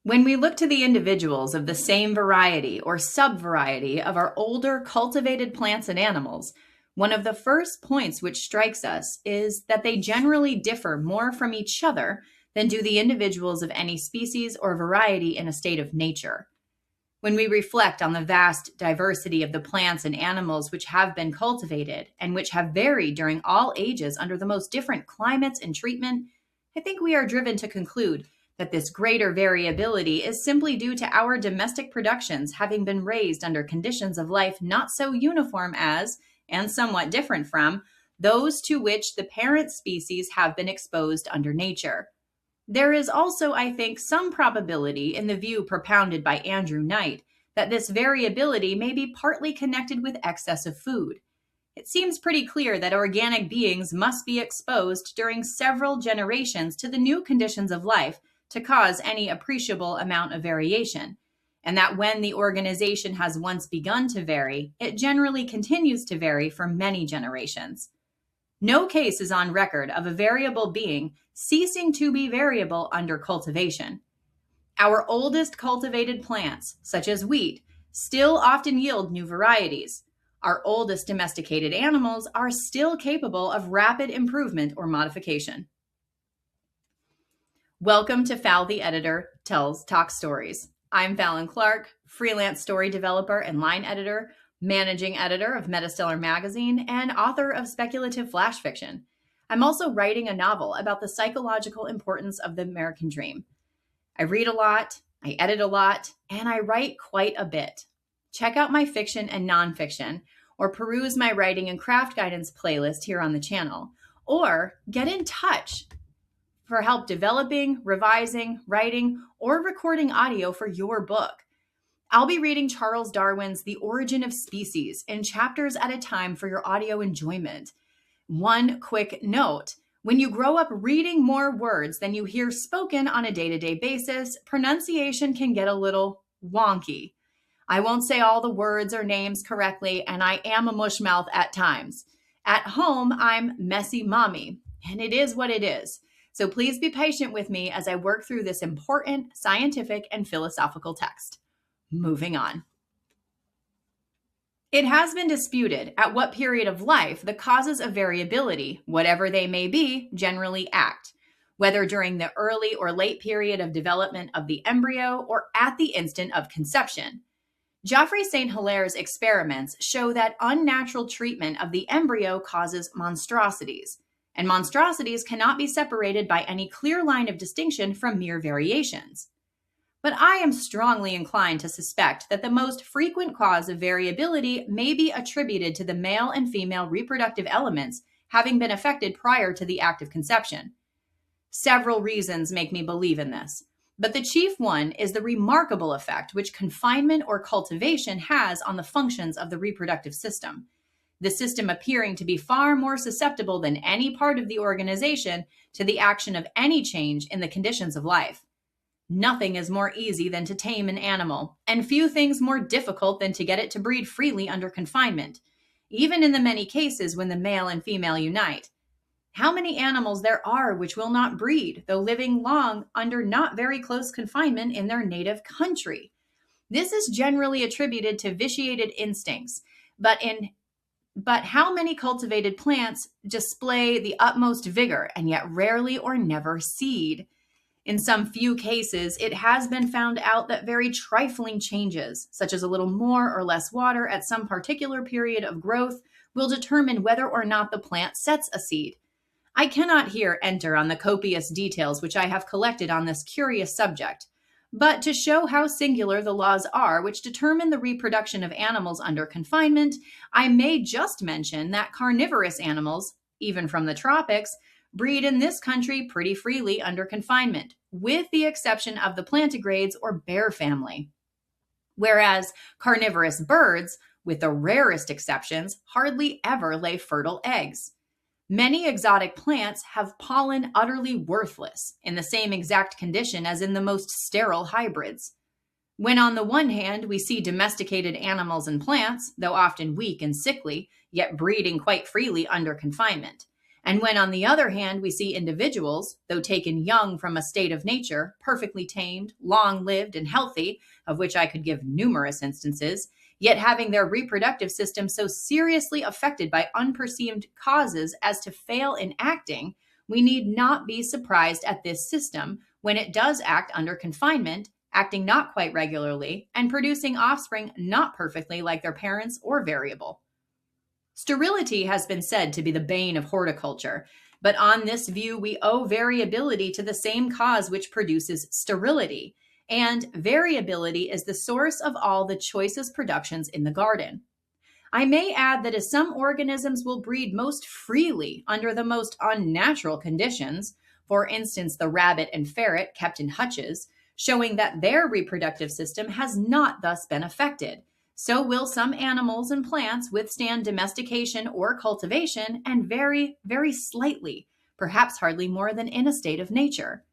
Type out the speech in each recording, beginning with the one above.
When we look to the individuals of the same variety or subvariety of our older cultivated plants and animals, one of the first points which strikes us is that they generally differ more from each other than do the individuals of any species or variety in a state of nature. When we reflect on the vast diversity of the plants and animals which have been cultivated and which have varied during all ages under the most different climates and treatment, I think we are driven to conclude that this greater variability is simply due to our domestic productions having been raised under conditions of life not so uniform as, and somewhat different from, those to which the parent species have been exposed under nature. There is also, I think, some probability in the view propounded by Andrew Knight that this variability may be partly connected with excess of food. It seems pretty clear that organic beings must be exposed during several generations to the new conditions of life to cause any appreciable amount of variation, and that when the organization has once begun to vary, it generally continues to vary for many generations. No case is on record of a variable being ceasing to be variable under cultivation. Our oldest cultivated plants, such as wheat, still often yield new varieties. Our oldest domesticated animals are still capable of rapid improvement or modification. Welcome to Fal the Editor Talks Stories. I'm Fallon Clark, freelance story developer and line editor, managing editor of Metastellar Magazine, and author of speculative flash fiction. I'm also writing a novel about the psychological importance of the American dream. I read a lot, I edit a lot, and I write quite a bit. Check out my fiction and nonfiction, or peruse my writing and craft guidance playlist here on the channel, or get in touch for help developing, revising, writing, or recording audio for your book. I'll be reading Charles Darwin's The Origin of Species in chapters at a time for your audio enjoyment. One quick note, when you grow up reading more words than you hear spoken on a day-to-day basis, pronunciation can get a little wonky. I won't say all the words or names correctly, and I am a mushmouth at times. At home, I'm messy mommy, and it is what it is. So please be patient with me as I work through this important scientific and philosophical text. Moving on. It has been disputed at what period of life the causes of variability, whatever they may be, generally act, whether during the early or late period of development of the embryo or at the instant of conception. Geoffrey St. Hilaire's experiments show that unnatural treatment of the embryo causes monstrosities, and monstrosities cannot be separated by any clear line of distinction from mere variations. But I am strongly inclined to suspect that the most frequent cause of variability may be attributed to the male and female reproductive elements having been affected prior to the act of conception. Several reasons make me believe in this, but the chief one is the remarkable effect which confinement or cultivation has on the functions of the reproductive system, the system appearing to be far more susceptible than any part of the organization to the action of any change in the conditions of life. Nothing is more easy than to tame an animal, and few things more difficult than to get it to breed freely under confinement, even in the many cases when the male and female unite. How many animals there are which will not breed, though living long under not very close confinement in their native country? This is generally attributed to vitiated instincts, but how many cultivated plants display the utmost vigor and yet rarely or never seed? In some few cases, it has been found out that very trifling changes, such as a little more or less water at some particular period of growth, will determine whether or not the plant sets a seed. I cannot here enter on the copious details which I have collected on this curious subject, but to show how singular the laws are which determine the reproduction of animals under confinement, I may just mention that carnivorous animals, even from the tropics, breed in this country pretty freely under confinement, with the exception of the plantigrades or bear family. Whereas carnivorous birds, with the rarest exceptions, hardly ever lay fertile eggs. Many exotic plants have pollen utterly worthless, in the same exact condition as in the most sterile hybrids. When on the one hand we see domesticated animals and plants, though often weak and sickly, yet breeding quite freely under confinement, And when, on the other hand, we see individuals, though taken young from a state of nature, perfectly tamed, long lived, and healthy, of which I could give numerous instances, yet having their reproductive system so seriously affected by unperceived causes as to fail in acting, we need not be surprised at this system when it does act under confinement, acting not quite regularly, and producing offspring not perfectly like their parents or variable. Sterility has been said to be the bane of horticulture, but on this view, we owe variability to the same cause which produces sterility, and variability is the source of all the choicest productions in the garden. I may add that as some organisms will breed most freely under the most unnatural conditions, for instance, the rabbit and ferret kept in hutches, showing that their reproductive system has not thus been affected, so will some animals and plants withstand domestication or cultivation and vary very slightly, perhaps hardly more than in a state of nature.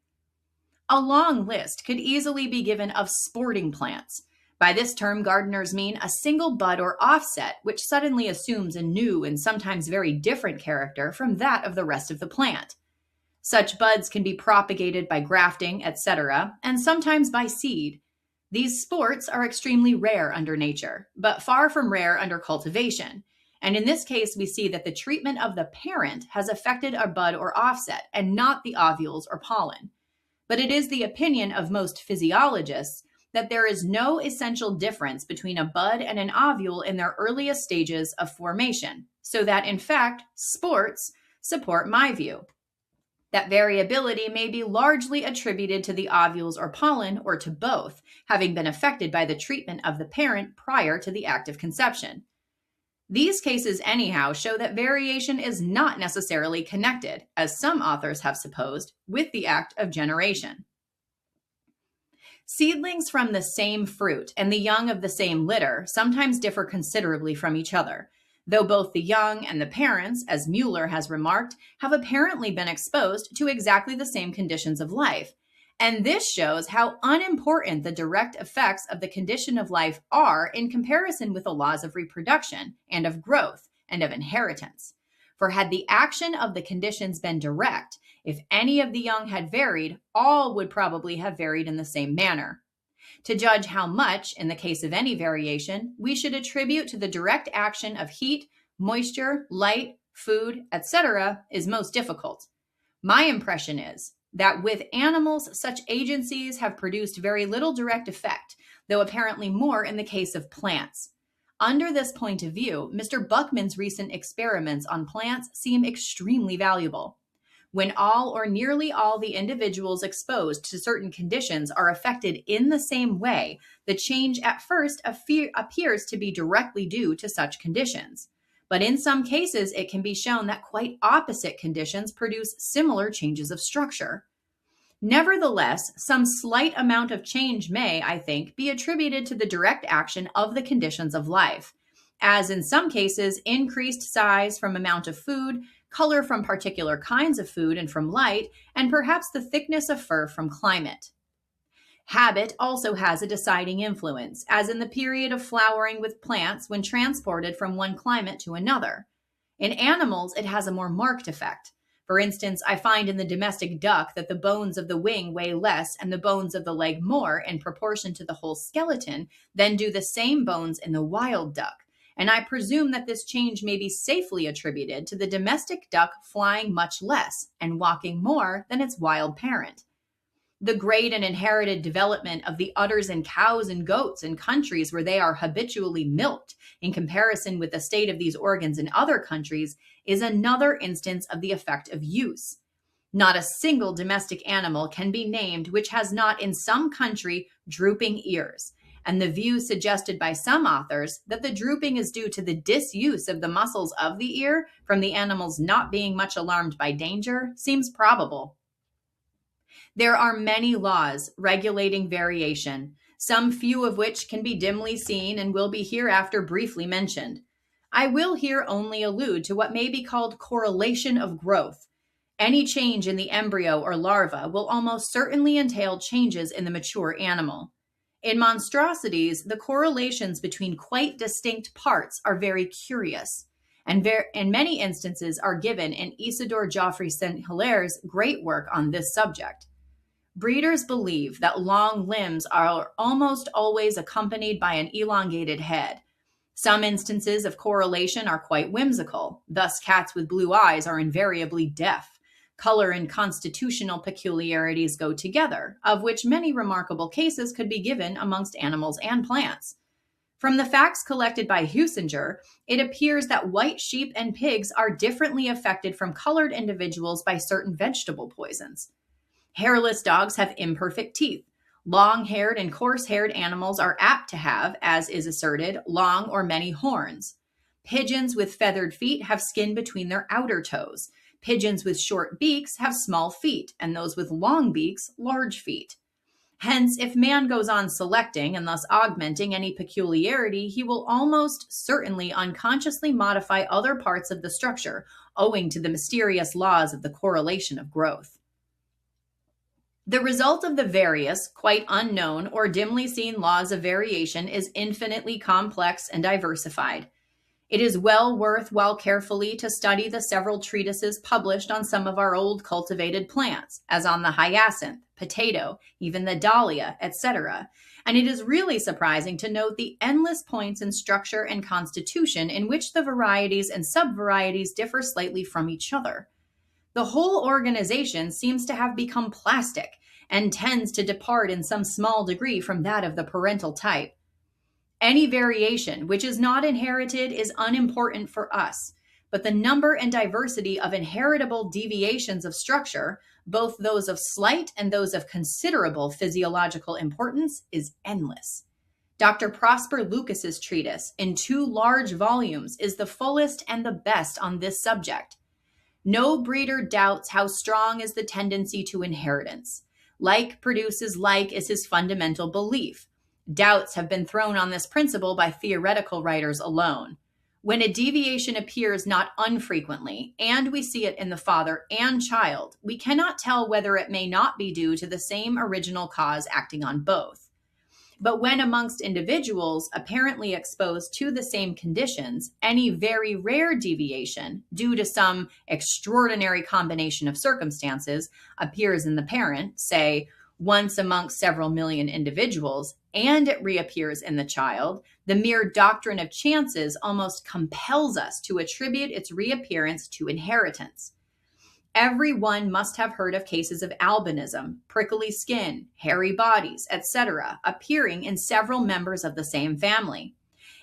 A long list could easily be given of sporting plants. By this term, gardeners mean a single bud or offset, which suddenly assumes a new and sometimes very different character from that of the rest of the plant. Such buds can be propagated by grafting, etc., and sometimes by seed. These sports are extremely rare under nature, but far from rare under cultivation. And in this case, we see that the treatment of the parent has affected a bud or offset, and not the ovules or pollen. But it is the opinion of most physiologists that there is no essential difference between a bud and an ovule in their earliest stages of formation, so that in fact, sports support my view. That variability may be largely attributed to the ovules or pollen, or to both, having been affected by the treatment of the parent prior to the act of conception. These cases, anyhow, show that variation is not necessarily connected, as some authors have supposed, with the act of generation. Seedlings from the same fruit and the young of the same litter sometimes differ considerably from each other, though both the young and the parents, as Mueller has remarked, have apparently been exposed to exactly the same conditions of life. And this shows how unimportant the direct effects of the condition of life are in comparison with the laws of reproduction and of growth and of inheritance. For had the action of the conditions been direct, if any of the young had varied, all would probably have varied in the same manner. To judge how much, in the case of any variation, we should attribute to the direct action of heat, moisture, light, food, etc., is most difficult. My impression is that with animals, such agencies have produced very little direct effect, though apparently more in the case of plants. Under this point of view, Mr. Buckman's recent experiments on plants seem extremely valuable. When all or nearly all the individuals exposed to certain conditions are affected in the same way, the change at first appears to be directly due to such conditions. But in some cases, it can be shown that quite opposite conditions produce similar changes of structure. Nevertheless, some slight amount of change may, I think, be attributed to the direct action of the conditions of life, as in some cases, increased size from amount of food, color from particular kinds of food and from light, and perhaps the thickness of fur from climate. Habit also has a deciding influence, as in the period of flowering with plants when transported from one climate to another. In animals, it has a more marked effect. For instance, I find in the domestic duck that the bones of the wing weigh less and the bones of the leg more in proportion to the whole skeleton than do the same bones in the wild duck. And I presume that this change may be safely attributed to the domestic duck flying much less and walking more than its wild parent. The great and inherited development of the udders in cows and goats in countries where they are habitually milked in comparison with the state of these organs in other countries is another instance of the effect of use. Not a single domestic animal can be named which has not in some country drooping ears, and the view suggested by some authors that the drooping is due to the disuse of the muscles of the ear from the animals not being much alarmed by danger seems probable. There are many laws regulating variation, some few of which can be dimly seen and will be hereafter briefly mentioned. I will here only allude to what may be called correlation of growth. Any change in the embryo or larva will almost certainly entail changes in the mature animal. In monstrosities, the correlations between quite distinct parts are very curious, and in many instances are given in Isidore Geoffroy Saint-Hilaire's great work on this subject. Breeders believe that long limbs are almost always accompanied by an elongated head. Some instances of correlation are quite whimsical. Thus, cats with blue eyes are invariably deaf. Color and constitutional peculiarities go together, of which many remarkable cases could be given amongst animals and plants. From the facts collected by Husinger, it appears that white sheep and pigs are differently affected from colored individuals by certain vegetable poisons. Hairless dogs have imperfect teeth. Long-haired and coarse-haired animals are apt to have, as is asserted, long or many horns. Pigeons with feathered feet have skin between their outer toes. Pigeons with short beaks have small feet, and those with long beaks, large feet. Hence, if man goes on selecting and thus augmenting any peculiarity, he will almost certainly unconsciously modify other parts of the structure, owing to the mysterious laws of the correlation of growth. The result of the various, quite unknown, or dimly seen laws of variation is infinitely complex and diversified. It is well worthwhile carefully to study the several treatises published on some of our old cultivated plants, as on the hyacinth, potato, even the dahlia, etc. And it is really surprising to note the endless points in structure and constitution in which the varieties and subvarieties differ slightly from each other. The whole organization seems to have become plastic and tends to depart in some small degree from that of the parental type. Any variation which is not inherited is unimportant for us, but the number and diversity of inheritable deviations of structure, both those of slight and those of considerable physiological importance, is endless. Dr. Prosper Lucas's treatise, in 2 large volumes, is the fullest and the best on this subject. No breeder doubts how strong is the tendency to inheritance. Like produces like is his fundamental belief. Doubts have been thrown on this principle by theoretical writers alone. When a deviation appears not unfrequently, and we see it in the father and child, we cannot tell whether it may not be due to the same original cause acting on both. But when amongst individuals apparently exposed to the same conditions, any very rare deviation, due to some extraordinary combination of circumstances, appears in the parent, say, once amongst several million individuals, and it reappears in the child, the mere doctrine of chances almost compels us to attribute its reappearance to inheritance. Everyone must have heard of cases of albinism, prickly skin, hairy bodies, etc., appearing in several members of the same family.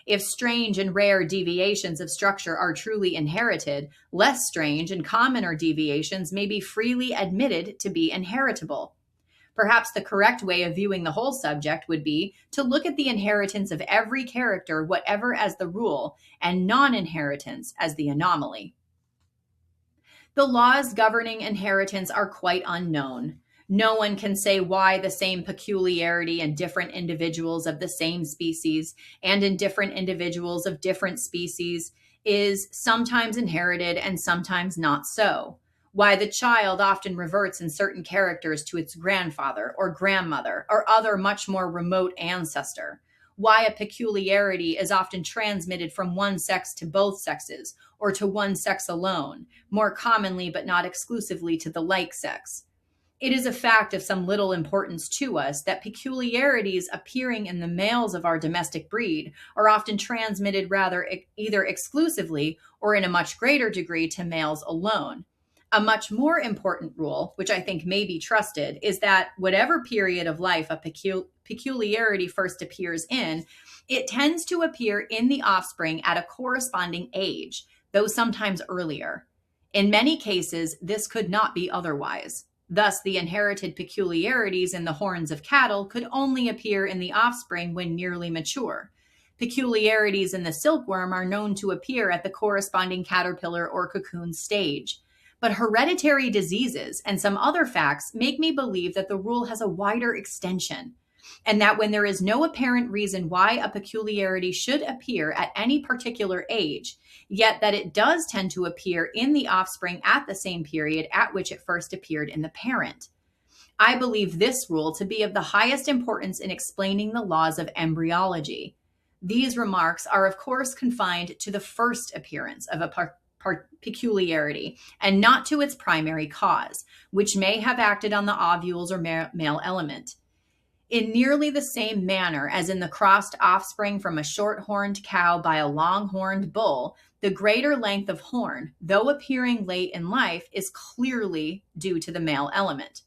If strange and rare deviations of structure are truly inherited, less strange and commoner deviations may be freely admitted to be inheritable. Perhaps the correct way of viewing the whole subject would be to look at the inheritance of every character, whatever as the rule, and non-inheritance as the anomaly. The laws governing inheritance are quite unknown. No one can say why the same peculiarity in different individuals of the same species and in different individuals of different species is sometimes inherited and sometimes not so. Why the child often reverts in certain characters to its grandfather or grandmother or other much more remote ancestor. Why a peculiarity is often transmitted from one sex to both sexes, or to one sex alone, more commonly but not exclusively to the like sex. It is a fact of some little importance to us that peculiarities appearing in the males of our domestic breed are often transmitted rather either exclusively or in a much greater degree to males alone. A much more important rule, which I think may be trusted, is that whatever period of life a peculiarity first appears in, it tends to appear in the offspring at a corresponding age, though sometimes earlier. In many cases, this could not be otherwise. Thus, the inherited peculiarities in the horns of cattle could only appear in the offspring when nearly mature. Peculiarities in the silkworm are known to appear at the corresponding caterpillar or cocoon stage. But hereditary diseases and some other facts make me believe that the rule has a wider extension, and that when there is no apparent reason why a peculiarity should appear at any particular age, yet that it does tend to appear in the offspring at the same period at which it first appeared in the parent. I believe this rule to be of the highest importance in explaining the laws of embryology. These remarks are, of course, confined to the first appearance of a peculiarity and not to its primary cause, which may have acted on the ovules or male element. In nearly the same manner as in the crossed offspring from a short-horned cow by a long-horned bull, the greater length of horn, though appearing late in life, is clearly due to the male element.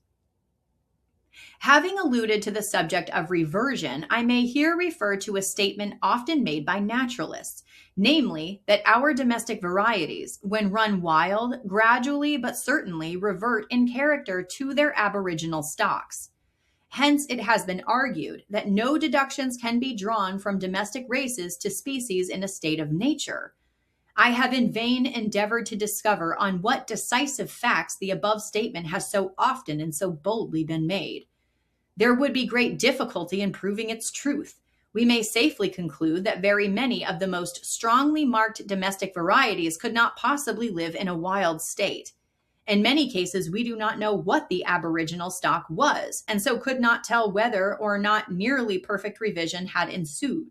Having alluded to the subject of reversion, I may here refer to a statement often made by naturalists, namely that our domestic varieties, when run wild, gradually but certainly revert in character to their aboriginal stocks. Hence, it has been argued that no deductions can be drawn from domestic races to species in a state of nature. I have in vain endeavored to discover on what decisive facts the above statement has so often and so boldly been made. There would be great difficulty in proving its truth. We may safely conclude that very many of the most strongly marked domestic varieties could not possibly live in a wild state. In many cases, we do not know what the aboriginal stock was, and so could not tell whether or not nearly perfect revision had ensued.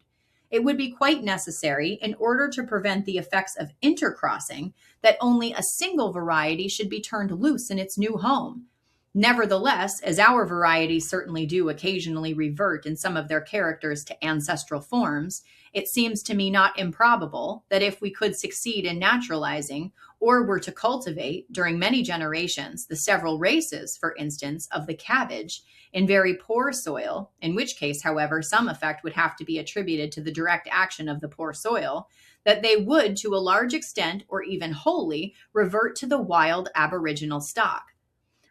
It would be quite necessary, in order to prevent the effects of intercrossing, that only a single variety should be turned loose in its new home. Nevertheless, as our varieties certainly do occasionally revert in some of their characters to ancestral forms, it seems to me not improbable that if we could succeed in naturalizing, or were to cultivate during many generations the several races, for instance, of the cabbage, in very poor soil, in which case, however, some effect would have to be attributed to the direct action of the poor soil, that they would, to a large extent, or even wholly, revert to the wild aboriginal stock.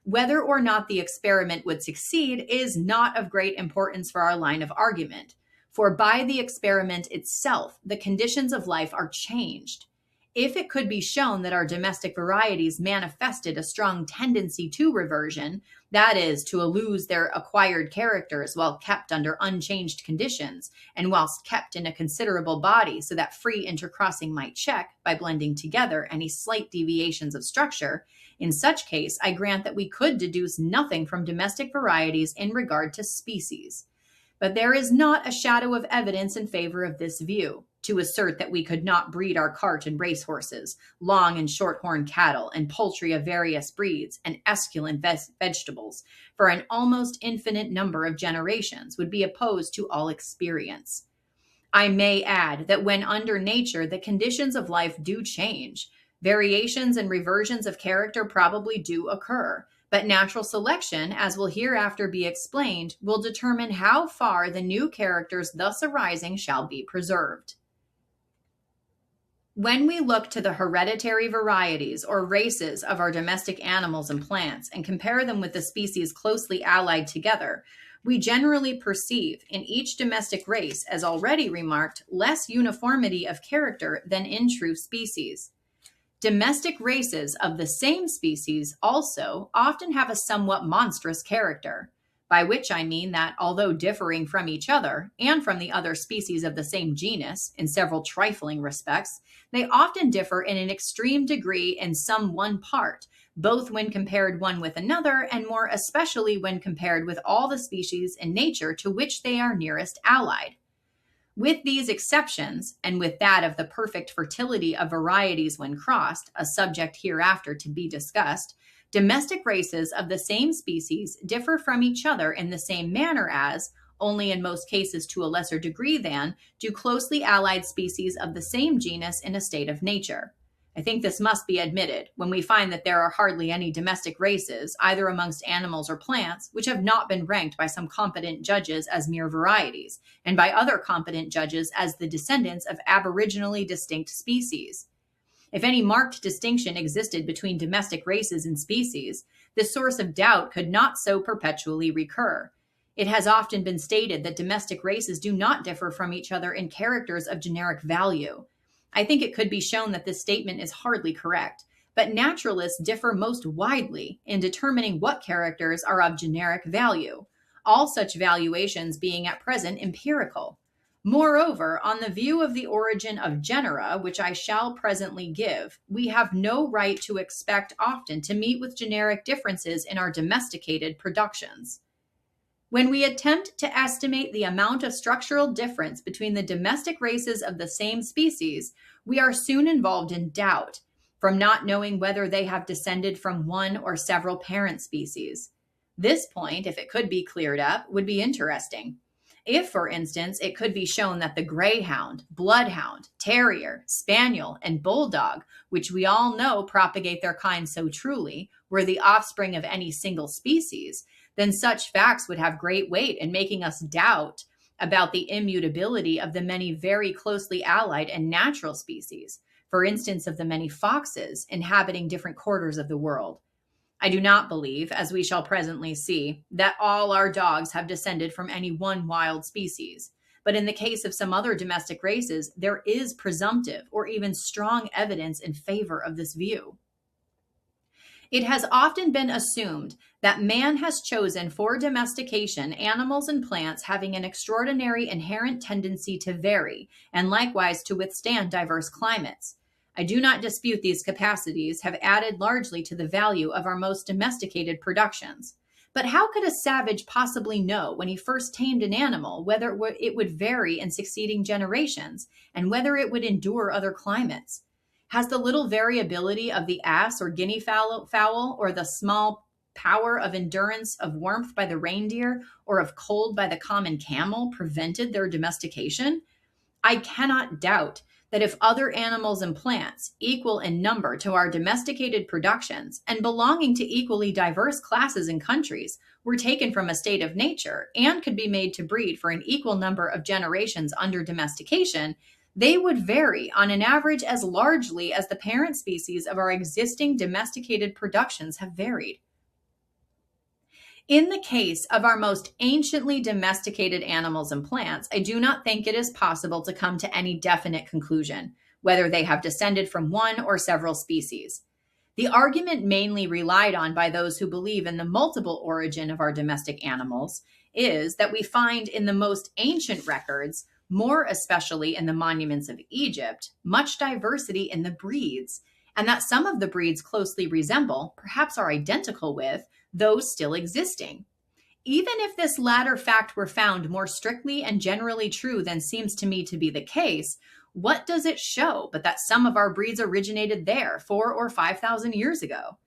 Whether or not the experiment would succeed is not of great importance for our line of argument, for by the experiment itself, the conditions of life are changed. If it could be shown that our domestic varieties manifested a strong tendency to reversion, that is, to lose their acquired characters while kept under unchanged conditions, and whilst kept in a considerable body so that free intercrossing might check, by blending together, any slight deviations of structure, in such case, I grant that we could deduce nothing from domestic varieties in regard to species. But there is not a shadow of evidence in favor of this view. To assert that we could not breed our cart and racehorses, long and short-horned cattle, and poultry of various breeds, and esculent vegetables, for an almost infinite number of generations, would be opposed to all experience. I may add that when under nature the conditions of life do change, variations and reversions of character probably do occur, but natural selection, as will hereafter be explained, will determine how far the new characters thus arising shall be preserved. When we look to the hereditary varieties or races of our domestic animals and plants and compare them with the species closely allied together, we generally perceive in each domestic race, as already remarked, less uniformity of character than in true species. Domestic races of the same species also often have a somewhat monstrous character, by which I mean that, although differing from each other and from the other species of the same genus in several trifling respects, they often differ in an extreme degree in some one part, both when compared one with another and more especially when compared with all the species in nature to which they are nearest allied. With these exceptions, and with that of the perfect fertility of varieties when crossed, a subject hereafter to be discussed, domestic races of the same species differ from each other in the same manner as, only in most cases to a lesser degree than, do closely allied species of the same genus in a state of nature. I think this must be admitted when we find that there are hardly any domestic races, either amongst animals or plants, which have not been ranked by some competent judges as mere varieties, and by other competent judges as the descendants of aboriginally distinct species. If any marked distinction existed between domestic races and species, this source of doubt could not so perpetually recur. It has often been stated that domestic races do not differ from each other in characters of generic value. I think it could be shown that this statement is hardly correct, but naturalists differ most widely in determining what characters are of generic value, all such valuations being at present empirical. Moreover, on the view of the origin of genera, which I shall presently give, we have no right to expect often to meet with generic differences in our domesticated productions. When we attempt to estimate the amount of structural difference between the domestic races of the same species, we are soon involved in doubt, from not knowing whether they have descended from one or several parent species. This point, if it could be cleared up, would be interesting. If, for instance, it could be shown that the greyhound, bloodhound, terrier, spaniel, and bulldog, which we all know propagate their kind so truly, were the offspring of any single species, then such facts would have great weight in making us doubt about the immutability of the many very closely allied and natural species, for instance, of the many foxes inhabiting different quarters of the world. I do not believe, as we shall presently see, that all our dogs have descended from any one wild species. But in the case of some other domestic races, there is presumptive or even strong evidence in favor of this view. It has often been assumed that man has chosen for domestication animals and plants having an extraordinary inherent tendency to vary and likewise to withstand diverse climates. I do not dispute these capacities have added largely to the value of our most domesticated productions. But how could a savage possibly know when he first tamed an animal whether it would vary in succeeding generations and whether it would endure other climates? Has the little variability of the ass or guinea fowl, or the small power of endurance of warmth by the reindeer or of cold by the common camel prevented their domestication? I cannot doubt that if other animals and plants, equal in number to our domesticated productions and belonging to equally diverse classes and countries, were taken from a state of nature and could be made to breed for an equal number of generations under domestication, they would vary on an average as largely as the parent species of our existing domesticated productions have varied. In the case of our most anciently domesticated animals and plants, I do not think it is possible to come to any definite conclusion, whether they have descended from one or several species. The argument mainly relied on by those who believe in the multiple origin of our domestic animals is that we find in the most ancient records, more especially in the monuments of Egypt, much diversity in the breeds, and that some of the breeds closely resemble, perhaps are identical with, those still existing. Even if this latter fact were found more strictly and generally true than seems to me to be the case, what does it show but that some of our breeds originated there 4,000 or 5,000 years ago?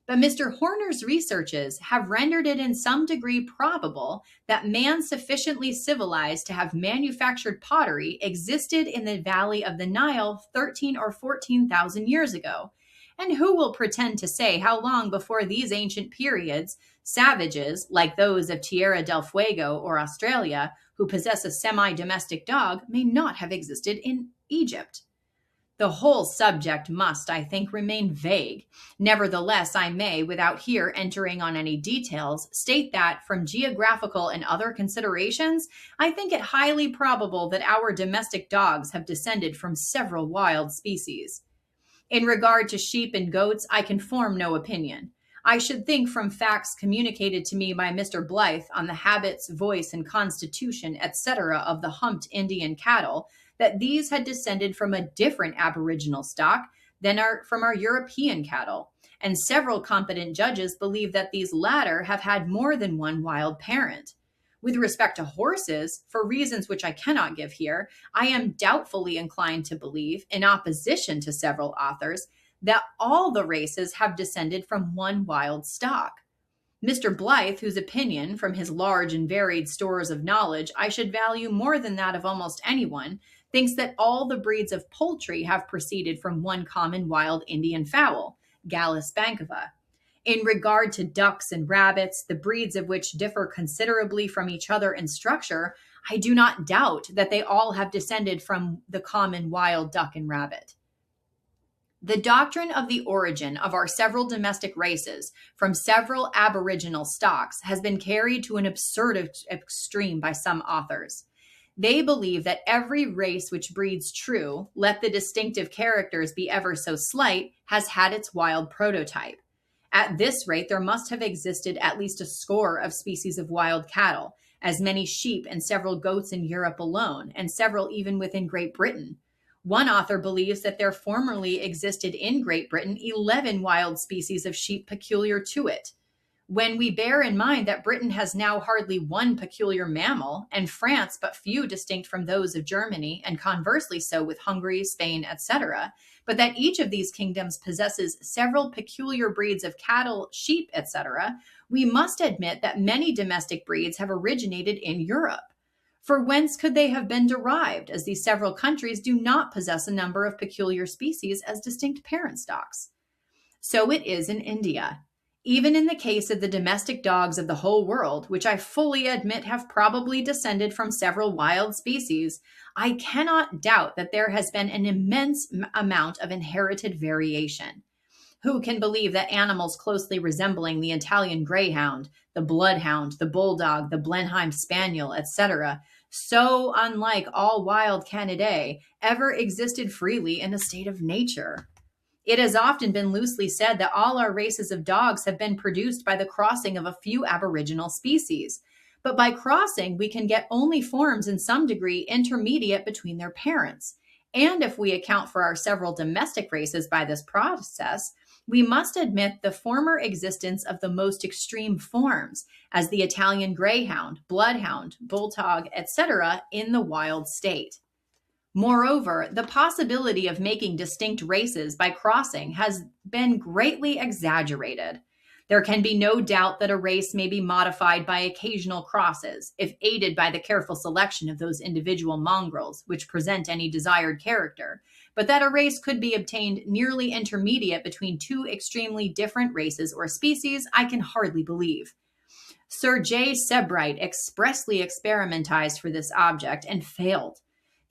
But Mr. Horner's researches have rendered it in some degree probable that man sufficiently civilized to have manufactured pottery existed in the valley of the Nile 13 or 14,000 years ago. And who will pretend to say how long before these ancient periods, savages, like those of Tierra del Fuego or Australia, who possess a semi-domestic dog, may not have existed in Egypt? The whole subject must, I think, remain vague. Nevertheless, I may, without here entering on any details, state that, from geographical and other considerations, I think it highly probable that our domestic dogs have descended from several wild species. In regard to sheep and goats, I can form no opinion. I should think from facts communicated to me by Mr. Blythe on the habits, voice, and constitution, etc., of the humped Indian cattle, that these had descended from a different aboriginal stock than from our European cattle, and several competent judges believe that these latter have had more than one wild parent. With respect to horses, for reasons which I cannot give here, I am doubtfully inclined to believe, in opposition to several authors, that all the races have descended from one wild stock. Mr. Blythe, whose opinion, from his large and varied stores of knowledge, I should value more than that of almost anyone, thinks that all the breeds of poultry have proceeded from one common wild Indian fowl, Gallus bancova. In regard to ducks and rabbits, the breeds of which differ considerably from each other in structure, I do not doubt that they all have descended from the common wild duck and rabbit. The doctrine of the origin of our several domestic races from several aboriginal stocks has been carried to an absurd extreme by some authors. They believe that every race which breeds true, let the distinctive characters be ever so slight, has had its wild prototype. At this rate, there must have existed at least a score of species of wild cattle, as many sheep and several goats in Europe alone, and several even within Great Britain. One author believes that there formerly existed in Great Britain 11 wild species of sheep peculiar to it. When we bear in mind that Britain has now hardly one peculiar mammal, and France but few distinct from those of Germany, and conversely so with Hungary, Spain, etc., but that each of these kingdoms possesses several peculiar breeds of cattle, sheep, etc., we must admit that many domestic breeds have originated in Europe. For whence could they have been derived, as these several countries do not possess a number of peculiar species as distinct parent stocks? So it is in India. Even in the case of the domestic dogs of the whole world, which I fully admit have probably descended from several wild species, I cannot doubt that there has been an immense amount of inherited variation. Who can believe that animals closely resembling the Italian Greyhound, the Bloodhound, the Bulldog, the Blenheim Spaniel, etc., so unlike all wild Canidae, ever existed freely in a state of nature? It has often been loosely said that all our races of dogs have been produced by the crossing of a few aboriginal species. But by crossing, we can get only forms in some degree intermediate between their parents. And if we account for our several domestic races by this process, we must admit the former existence of the most extreme forms, as the Italian Greyhound, Bloodhound, Bulldog, etc., in the wild state. Moreover, the possibility of making distinct races by crossing has been greatly exaggerated. There can be no doubt that a race may be modified by occasional crosses, if aided by the careful selection of those individual mongrels which present any desired character, but that a race could be obtained nearly intermediate between two extremely different races or species, I can hardly believe. Sir J. Sebright expressly experimentized for this object and failed.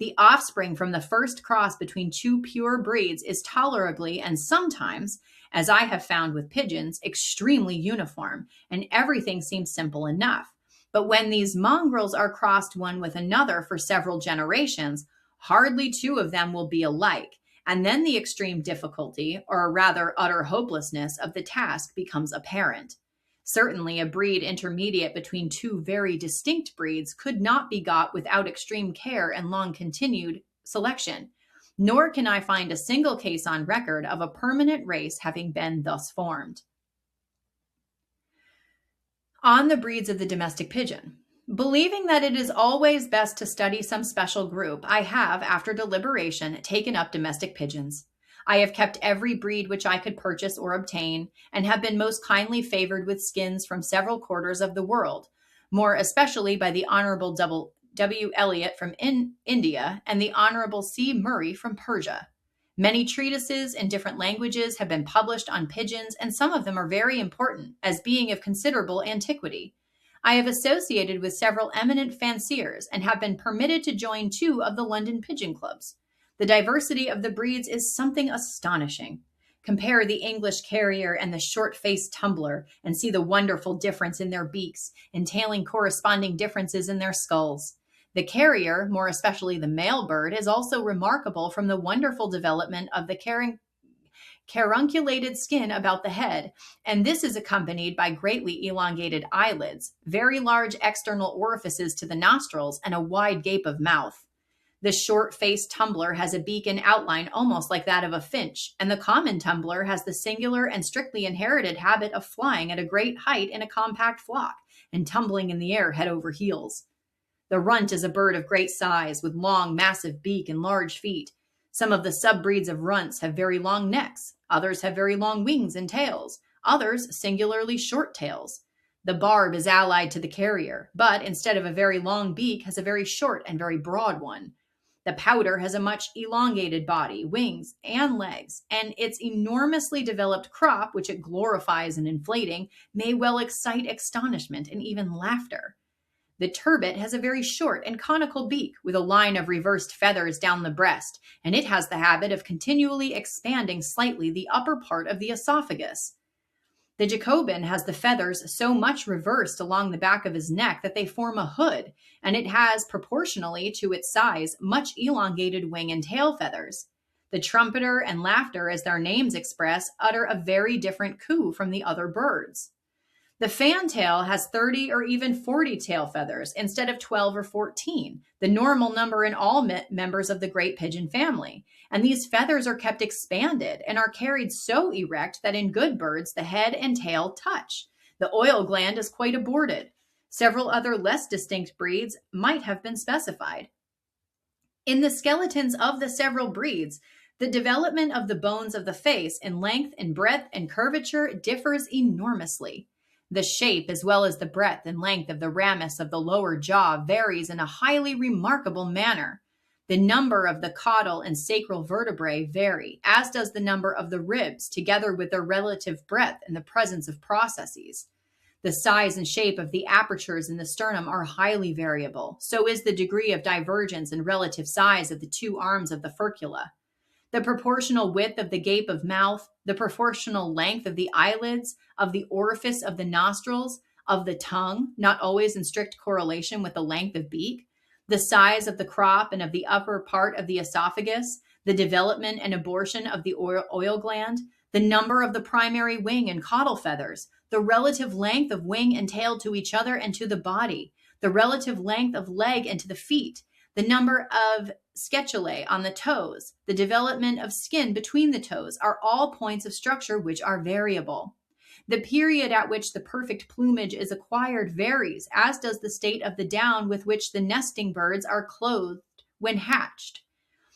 The offspring from the first cross between two pure breeds is tolerably and sometimes, as I have found with pigeons, extremely uniform, and everything seems simple enough. But when these mongrels are crossed one with another for several generations, hardly two of them will be alike, and then the extreme difficulty, or rather utter hopelessness of the task becomes apparent. Certainly, a breed intermediate between two very distinct breeds could not be got without extreme care and long continued selection, nor can I find a single case on record of a permanent race having been thus formed. On the breeds of the domestic pigeon. Believing that it is always best to study some special group, I have, after deliberation, taken up domestic pigeons. I have kept every breed which I could purchase or obtain, and have been most kindly favored with skins from several quarters of the world, more especially by the Honorable W. Eliot from India and the Honorable C. Murray from Persia. Many treatises in different languages have been published on pigeons, and some of them are very important, as being of considerable antiquity. I have associated with several eminent fanciers, and have been permitted to join two of the London pigeon clubs. The diversity of the breeds is something astonishing. Compare the English carrier and the short-faced tumbler, and see the wonderful difference in their beaks, entailing corresponding differences in their skulls. The carrier, more especially the male bird, is also remarkable from the wonderful development of the carunculated skin about the head, and this is accompanied by greatly elongated eyelids, very large external orifices to the nostrils, and a wide gape of mouth. The short-faced tumbler has a beak and outline almost like that of a finch, and the common tumbler has the singular and strictly inherited habit of flying at a great height in a compact flock, and tumbling in the air head over heels. The runt is a bird of great size, with long, massive beak and large feet. Some of the sub-breeds of runts have very long necks, others have very long wings and tails, others singularly short tails. The barb is allied to the carrier, but instead of a very long beak, has a very short and very broad one. The pouter has a much elongated body, wings, and legs, and its enormously developed crop, which it glorifies in inflating, may well excite astonishment and even laughter. The turbot has a very short and conical beak, with a line of reversed feathers down the breast, and it has the habit of continually expanding slightly the upper part of the esophagus. The Jacobin has the feathers so much reversed along the back of his neck that they form a hood, and it has, proportionally to its size, much elongated wing and tail feathers. The trumpeter and laughter, as their names express, utter a very different coo from the other birds. The fantail has 30 or even 40 tail feathers instead of 12 or 14, the normal number in all members of the great pigeon family. And these feathers are kept expanded and are carried so erect that in good birds the head and tail touch, The oil gland is quite aborted. Several other less distinct breeds might have been specified. In the skeletons of the several breeds, the development of the bones of the face in length and breadth and curvature differs enormously. The shape, as well as the breadth and length of the ramus of the lower jaw, varies in a highly remarkable manner. The number of the caudal and sacral vertebrae vary, as does the number of the ribs, together with their relative breadth and the presence of processes. The size and shape of the apertures in the sternum are highly variable. So is the degree of divergence and relative size of the two arms of the furcula. The proportional width of the gape of mouth, the proportional length of the eyelids, of the orifice of the nostrils, of the tongue, not always in strict correlation with the length of beak, the size of the crop and of the upper part of the esophagus, the development and abortion of the oil gland, the number of the primary wing and caudal feathers, the relative length of wing and tail to each other and to the body, the relative length of leg and to the feet, the number of scutulae on the toes, the development of skin between the toes are all points of structure which are variable. The period at which the perfect plumage is acquired varies, as does the state of the down with which the nesting birds are clothed when hatched.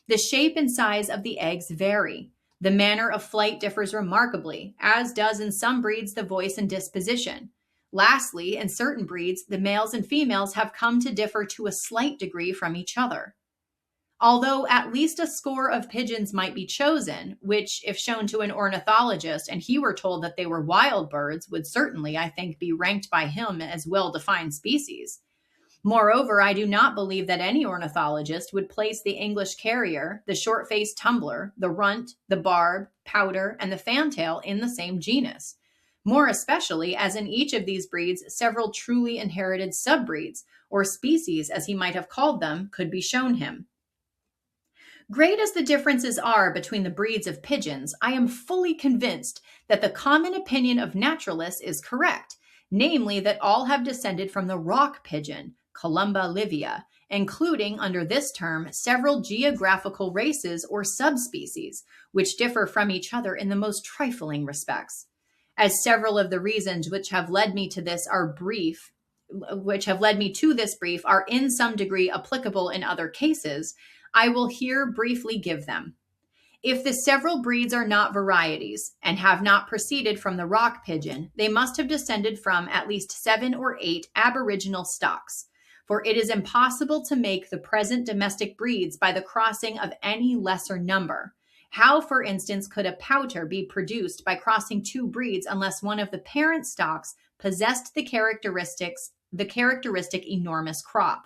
The shape and size of the eggs vary. The manner of flight differs remarkably, as does in some breeds the voice and disposition. Lastly, in certain breeds, the males and females have come to differ to a slight degree from each other. Although at least a score of pigeons might be chosen, which, if shown to an ornithologist and he were told that they were wild birds, would certainly, I think, be ranked by him as well-defined species. Moreover, I do not believe that any ornithologist would place the English carrier, the short-faced tumbler, the runt, the barb, pouter, and the fantail in the same genus. More especially as in each of these breeds, several truly inherited subbreeds, or species as he might have called them, could be shown him. Great as the differences are between the breeds of pigeons, I am fully convinced that the common opinion of naturalists is correct, namely that all have descended from the rock pigeon, Columba livia, including under this term several geographical races or subspecies, which differ from each other in the most trifling respects. As several of the reasons which have led me to this brief are in some degree applicable in other cases, I will here briefly give them. If the several breeds are not varieties and have not proceeded from the rock pigeon, they must have descended from at least 7 or 8 aboriginal stocks, for it is impossible to make the present domestic breeds by the crossing of any lesser number. How, for instance, could a pouter be produced by crossing 2 breeds unless one of the parent stocks possessed the characteristic enormous crop?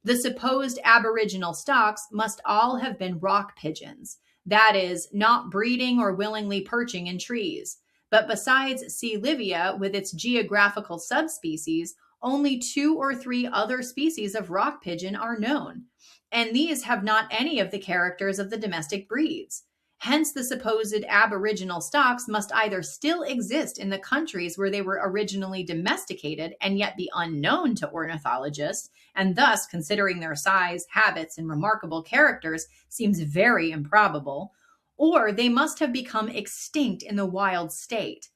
The supposed aboriginal stocks must all have been rock pigeons, that is, not breeding or willingly perching in trees. But besides C. livia with its geographical subspecies, only 2 or 3 other species of rock pigeon are known, and these have not any of the characters of the domestic breeds. Hence, the supposed aboriginal stocks must either still exist in the countries where they were originally domesticated and yet be unknown to ornithologists, and thus, considering their size, habits, and remarkable characters, seems very improbable, or they must have become extinct in the wild state.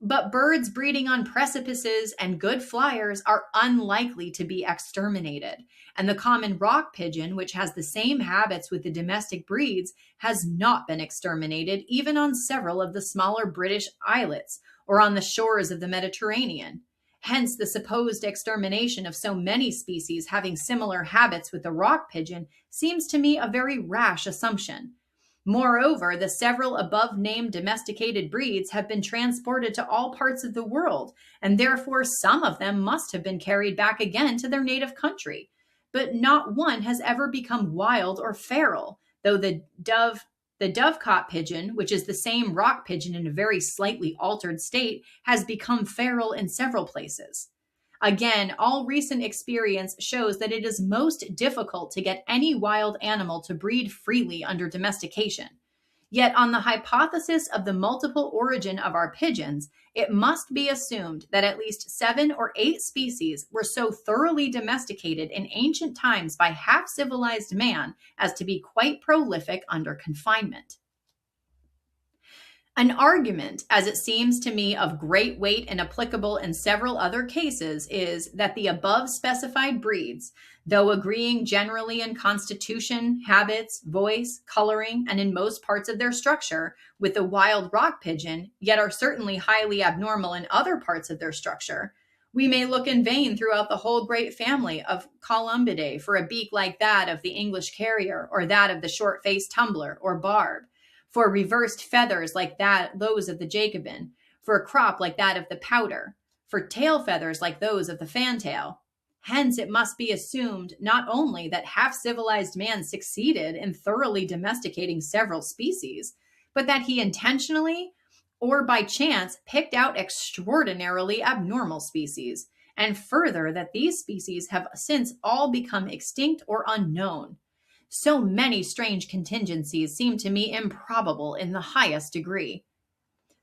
But birds breeding on precipices and good flyers are unlikely to be exterminated, and the common rock pigeon, which has the same habits with the domestic breeds, has not been exterminated even on several of the smaller British islets or on the shores of the Mediterranean. Hence, the supposed extermination of so many species having similar habits with the rock pigeon seems to me a very rash assumption. Moreover, the several above-named domesticated breeds have been transported to all parts of the world, and therefore some of them must have been carried back again to their native country. But not one has ever become wild or feral, though the dovecot pigeon, which is the same rock pigeon in a very slightly altered state, has become feral in several places. Again, all recent experience shows that it is most difficult to get any wild animal to breed freely under domestication. Yet on the hypothesis of the multiple origin of our pigeons, it must be assumed that at least 7 or 8 species were so thoroughly domesticated in ancient times by half-civilized man as to be quite prolific under confinement. An argument, as it seems to me of great weight and applicable in several other cases, is that the above specified breeds, though agreeing generally in constitution, habits, voice, coloring, and in most parts of their structure with the wild rock pigeon, yet are certainly highly abnormal in other parts of their structure. We may look in vain throughout the whole great family of Columbidae for a beak like that of the English carrier, or that of the short-faced tumbler or barb, for reversed feathers like those of the Jacobin, for a crop like that of the pouter, for tail feathers like those of the fantail. Hence, it must be assumed not only that half-civilized man succeeded in thoroughly domesticating several species, but that he intentionally or by chance picked out extraordinarily abnormal species, and further that these species have since all become extinct or unknown. So many strange contingencies seem to me improbable in the highest degree.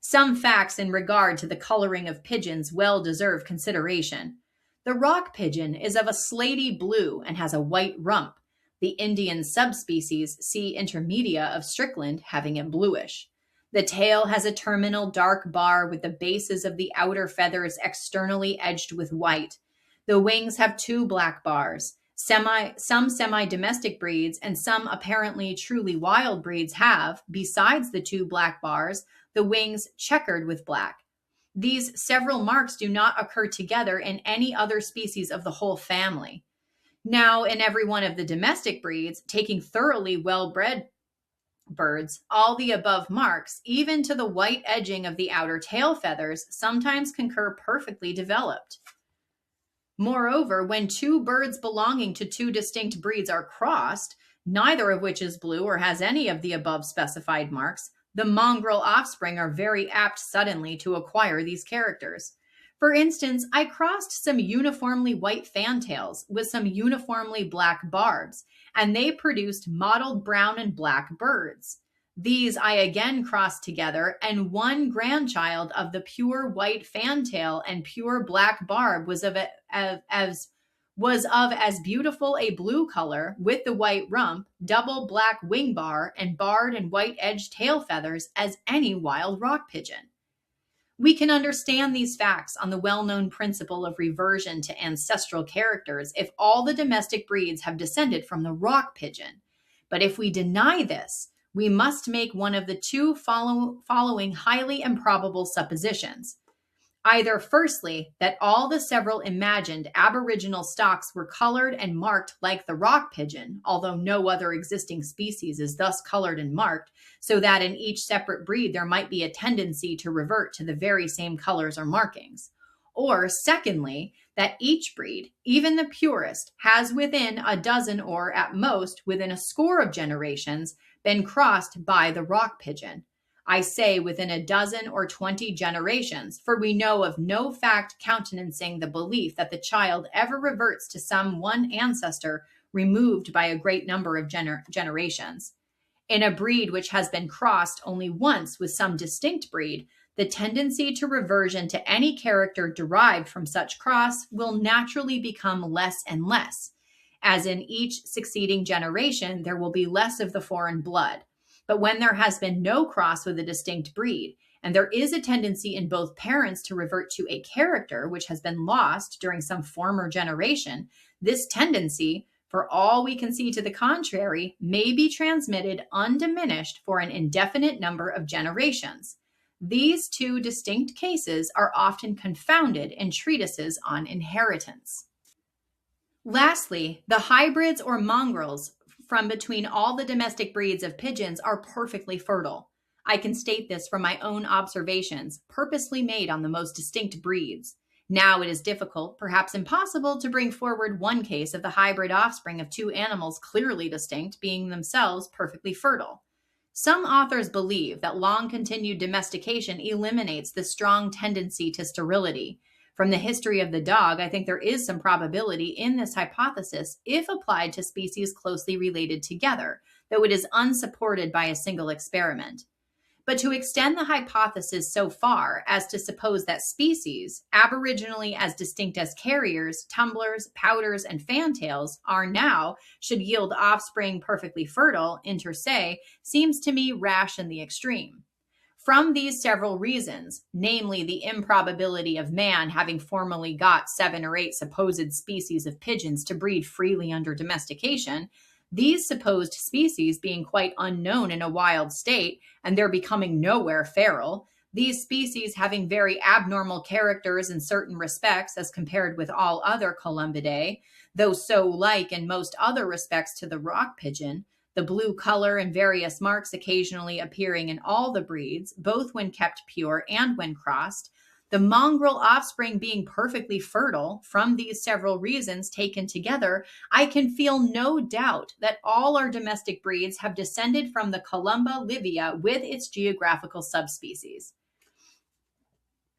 Some facts in regard to the coloring of pigeons well deserve consideration. The rock pigeon is of a slaty blue and has a white rump, the Indian subspecies C. intermedia of Strickland having it bluish. The tail has a terminal dark bar with the bases of the outer feathers externally edged with white. The wings have two black bars. Some semi-domestic breeds and some apparently truly wild breeds have, besides the two black bars, the wings checkered with black. These several marks do not occur together in any other species of the whole family. Now, in every one of the domestic breeds, taking thoroughly well-bred birds, all the above marks, even to the white edging of the outer tail feathers, sometimes concur perfectly developed. Moreover, when two birds belonging to two distinct breeds are crossed, neither of which is blue or has any of the above specified marks, the mongrel offspring are very apt suddenly to acquire these characters. For instance, I crossed some uniformly white fantails with some uniformly black barbs, and they produced mottled brown and black birds. These I again crossed together, and one grandchild of the pure white fantail and pure black barb was of as beautiful a blue color, with the white rump, double black wing bar, and barred and white edged tail feathers, as any wild rock pigeon. We can understand these facts on the well-known principle of reversion to ancestral characters if all the domestic breeds have descended from the rock pigeon. But if we deny this, we must make one of the two following highly improbable suppositions. Either, firstly, that all the several imagined aboriginal stocks were colored and marked like the rock pigeon, although no other existing species is thus colored and marked, so that in each separate breed there might be a tendency to revert to the very same colors or markings. Or, secondly, that each breed, even the purest, has within a dozen or, at most, within a score of generations, been crossed by the rock pigeon. I say within a dozen or 20 generations, for we know of no fact countenancing the belief that the child ever reverts to some one ancestor removed by a great number of generations. In a breed which has been crossed only once with some distinct breed, the tendency to reversion to any character derived from such cross will naturally become less and less, as in each succeeding generation there will be less of the foreign blood. But when there has been no cross with a distinct breed, and there is a tendency in both parents to revert to a character which has been lost during some former generation, this tendency, for all we can see to the contrary, may be transmitted undiminished for an indefinite number of generations. These two distinct cases are often confounded in treatises on inheritance. Lastly, the hybrids or mongrels from between all the domestic breeds of pigeons are perfectly fertile. I can state this from my own observations, purposely made on the most distinct breeds. Now it is difficult, perhaps impossible, to bring forward one case of the hybrid offspring of two animals clearly distinct being themselves perfectly fertile. Some authors believe that long-continued domestication eliminates the strong tendency to sterility. From the history of the dog, I think there is some probability in this hypothesis if applied to species closely related together, though it is unsupported by a single experiment. But to extend the hypothesis so far as to suppose that species, aboriginally as distinct as carriers, tumblers, pouters, and fantails, should yield offspring perfectly fertile, inter se, seems to me rash in the extreme. From these several reasons, namely the improbability of man having formerly got 7 or 8 supposed species of pigeons to breed freely under domestication, these supposed species being quite unknown in a wild state and there becoming nowhere feral, these species having very abnormal characters in certain respects as compared with all other Columbidae, though so like in most other respects to the rock pigeon, the blue color and various marks occasionally appearing in all the breeds, both when kept pure and when crossed, the mongrel offspring being perfectly fertile. From these several reasons taken together, I can feel no doubt that all our domestic breeds have descended from the Columba livia with its geographical subspecies.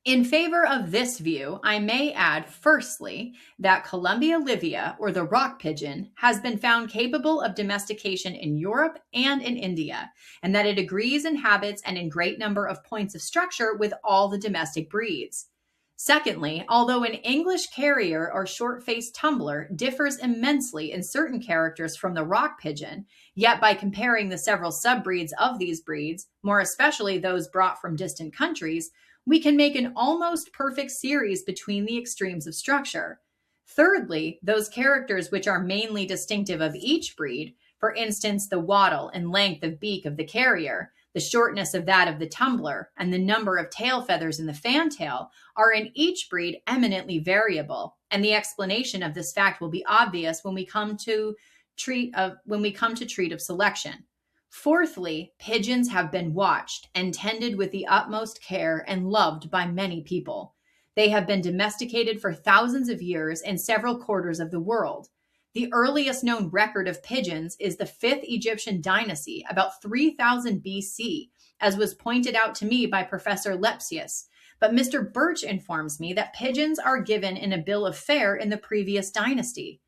In favor of this view, I may add, firstly, that Columbia livia, or the rock pigeon, has been found capable of domestication in Europe and in India, and that it agrees in habits and in great number of points of structure with all the domestic breeds. Secondly, although an English carrier or short-faced tumbler differs immensely in certain characters from the rock pigeon, yet by comparing the several subbreeds of these breeds, more especially those brought from distant countries, we can make an almost perfect series between the extremes of structure. Thirdly, those characters which are mainly distinctive of each breed, for instance, the wattle and length of beak of the carrier, the shortness of that of the tumbler, and the number of tail feathers in the fantail, are in each breed eminently variable, and the explanation of this fact will be obvious when we come to treat of selection. Fourthly, pigeons have been watched and tended with the utmost care and loved by many people. They have been domesticated for thousands of years in several quarters of the world. The earliest known record of pigeons is the 5th Egyptian dynasty, about 3000 BC, as was pointed out to me by Professor Lepsius. But Mr. Birch informs me that pigeons are given in a bill of fare in the previous dynasty.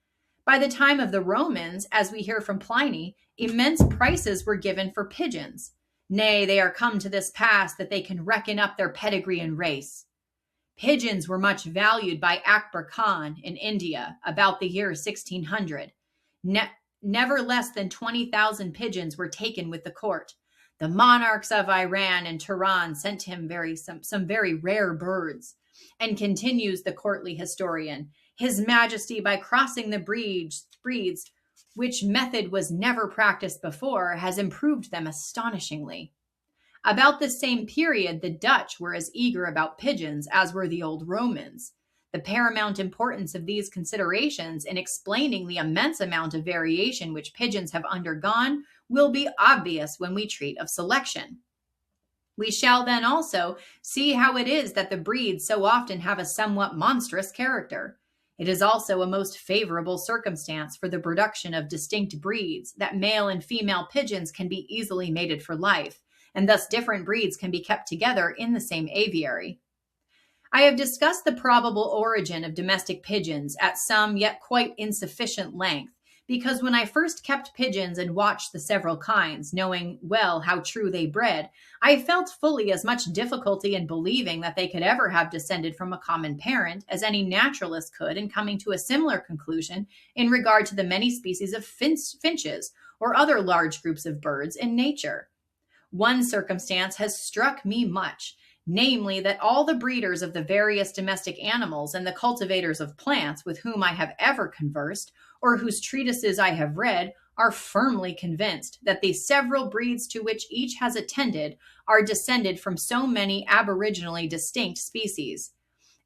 By the time of the Romans, as we hear from Pliny, immense prices were given for pigeons. Nay, they are come to this pass that they can reckon up their pedigree and race. Pigeons were much valued by Akbar Khan in India about the year 1600. Never less than 20,000 pigeons were taken with the court. The monarchs of Iran and Turan sent him some very rare birds. And continues the courtly historian, His Majesty, by crossing the breeds, which method was never practiced before, has improved them astonishingly. About the same period, the Dutch were as eager about pigeons as were the old Romans. The paramount importance of these considerations in explaining the immense amount of variation which pigeons have undergone will be obvious when we treat of selection. We shall then also see how it is that the breeds so often have a somewhat monstrous character. It is also a most favorable circumstance for the production of distinct breeds that male and female pigeons can be easily mated for life, and thus different breeds can be kept together in the same aviary. I have discussed the probable origin of domestic pigeons at some yet quite insufficient length, because when I first kept pigeons and watched the several kinds, knowing well how true they bred, I felt fully as much difficulty in believing that they could ever have descended from a common parent as any naturalist could in coming to a similar conclusion in regard to the many species of finches or other large groups of birds in nature. One circumstance has struck me much, namely that all the breeders of the various domestic animals and the cultivators of plants with whom I have ever conversed, or whose treatises I have read, are firmly convinced that the several breeds to which each has attended are descended from so many aboriginally distinct species.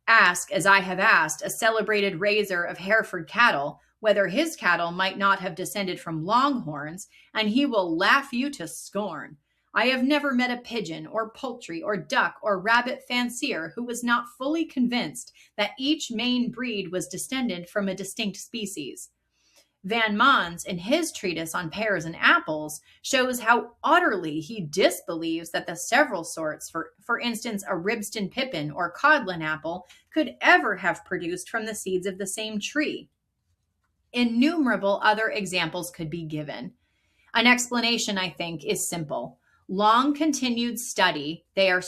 Ask, as I have asked, a celebrated raiser of Hereford cattle, whether his cattle might not have descended from longhorns, and he will laugh you to scorn. I have never met a pigeon or poultry or duck or rabbit fancier who was not fully convinced that each main breed was descended from a distinct species. Van Mans, in his treatise on pears and apples, shows how utterly he disbelieves that the several sorts, for instance, a Ribston pippin or codlin apple, could ever have produced from the seeds of the same tree. Innumerable other examples could be given. An explanation, I think, is simple. Long continued study, they are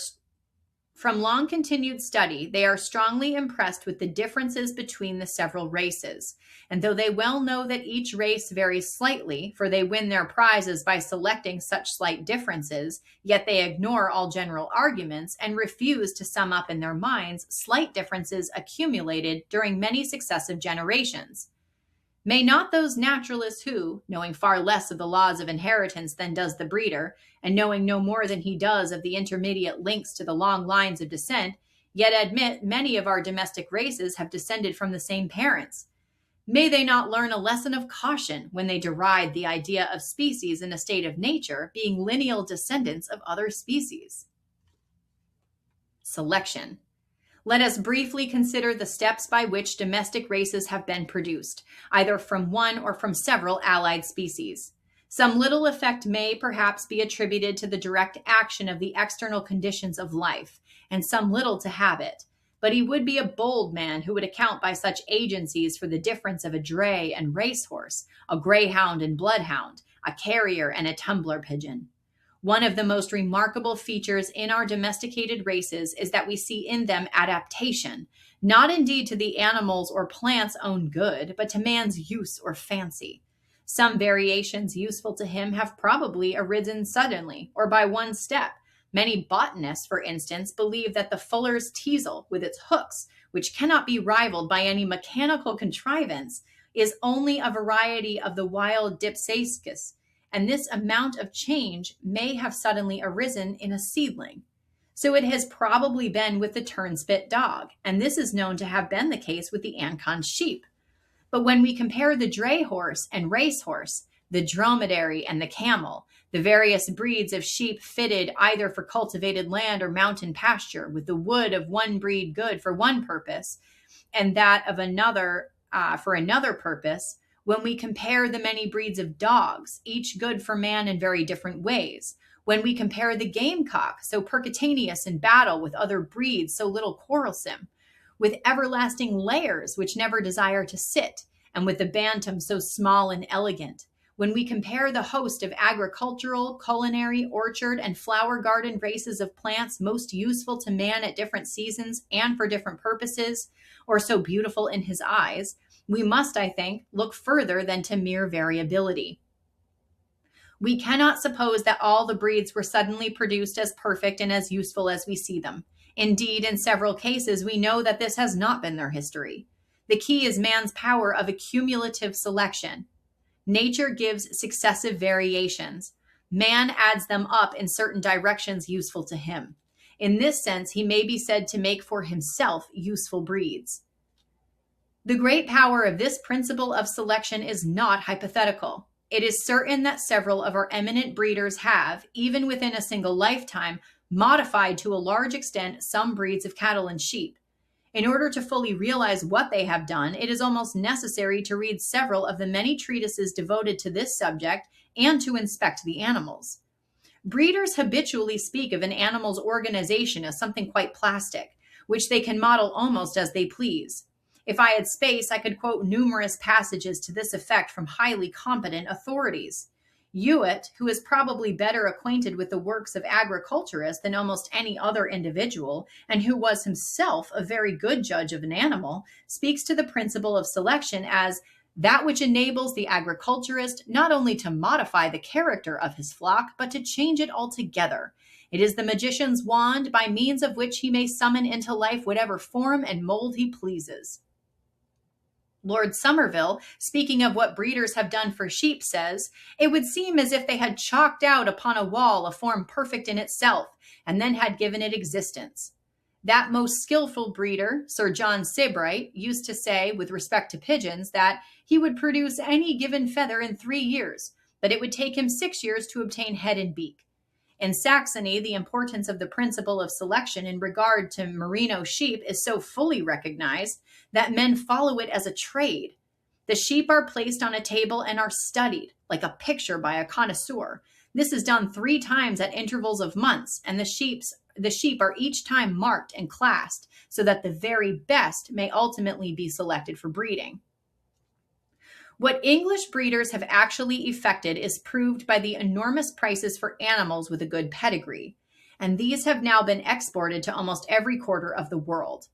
From long continued study, they are strongly impressed with the differences between the several races. And though they well know that each race varies slightly, for they win their prizes by selecting such slight differences, yet they ignore all general arguments and refuse to sum up in their minds slight differences accumulated during many successive generations. May not those naturalists who, knowing far less of the laws of inheritance than does the breeder, and knowing no more than he does of the intermediate links to the long lines of descent, yet admit many of our domestic races have descended from the same parents? May they not learn a lesson of caution when they deride the idea of species in a state of nature being lineal descendants of other species? Selection. Let us briefly consider the steps by which domestic races have been produced, either from one or from several allied species. Some little effect may perhaps be attributed to the direct action of the external conditions of life, and some little to habit. But he would be a bold man who would account by such agencies for the difference of a dray and racehorse, a greyhound and bloodhound, a carrier and a tumbler pigeon. One of the most remarkable features in our domesticated races is that we see in them adaptation, not indeed to the animal's or plant's own good, but to man's use or fancy. Some variations useful to him have probably arisen suddenly, or by one step. Many botanists, for instance, believe that the fuller's teasel, with its hooks, which cannot be rivaled by any mechanical contrivance, is only a variety of the wild Dipsacus, and this amount of change may have suddenly arisen in a seedling. So it has probably been with the turnspit dog, and this is known to have been the case with the Ancon sheep. But when we compare the dray horse and racehorse, the dromedary and the camel, the various breeds of sheep fitted either for cultivated land or mountain pasture, with the wood of one breed good for one purpose, and that of another for another purpose, when we compare the many breeds of dogs, each good for man in very different ways, when we compare the gamecock, so percutaneous in battle, with other breeds so little quarrelsome, with everlasting layers which never desire to sit, and with the bantam so small and elegant, when we compare the host of agricultural, culinary, orchard, and flower garden races of plants most useful to man at different seasons and for different purposes, or so beautiful in his eyes, we must, I think, look further than to mere variability. We cannot suppose that all the breeds were suddenly produced as perfect and as useful as we see them. Indeed, in several cases, we know that this has not been their history. The key is man's power of accumulative selection. Nature gives successive variations. Man adds them up in certain directions useful to him. In this sense, he may be said to make for himself useful breeds. The great power of this principle of selection is not hypothetical. It is certain that several of our eminent breeders have, even within a single lifetime, modified to a large extent some breeds of cattle and sheep. In order to fully realize what they have done, it is almost necessary to read several of the many treatises devoted to this subject and to inspect the animals. Breeders habitually speak of an animal's organization as something quite plastic, which they can model almost as they please. If I had space, I could quote numerous passages to this effect from highly competent authorities. Hewitt, who is probably better acquainted with the works of agriculturists than almost any other individual, and who was himself a very good judge of an animal, speaks to the principle of selection as that which enables the agriculturist not only to modify the character of his flock, but to change it altogether. It is the magician's wand by means of which he may summon into life whatever form and mold he pleases. Lord Somerville, speaking of what breeders have done for sheep, says, "It would seem as if they had chalked out upon a wall a form perfect in itself, and then had given it existence." That most skillful breeder, Sir John Sebright, used to say, with respect to pigeons, that he would produce any given feather in 3 years, but it would take him 6 years to obtain head and beak. In Saxony, the importance of the principle of selection in regard to merino sheep is so fully recognized that men follow it as a trade. The sheep are placed on a table and are studied, like a picture by a connoisseur. This is done 3 times at intervals of months, and the sheep are each time marked and classed so that the very best may ultimately be selected for breeding. What English breeders have actually effected is proved by the enormous prices for animals with a good pedigree. and these have now been exported to almost every quarter of the world.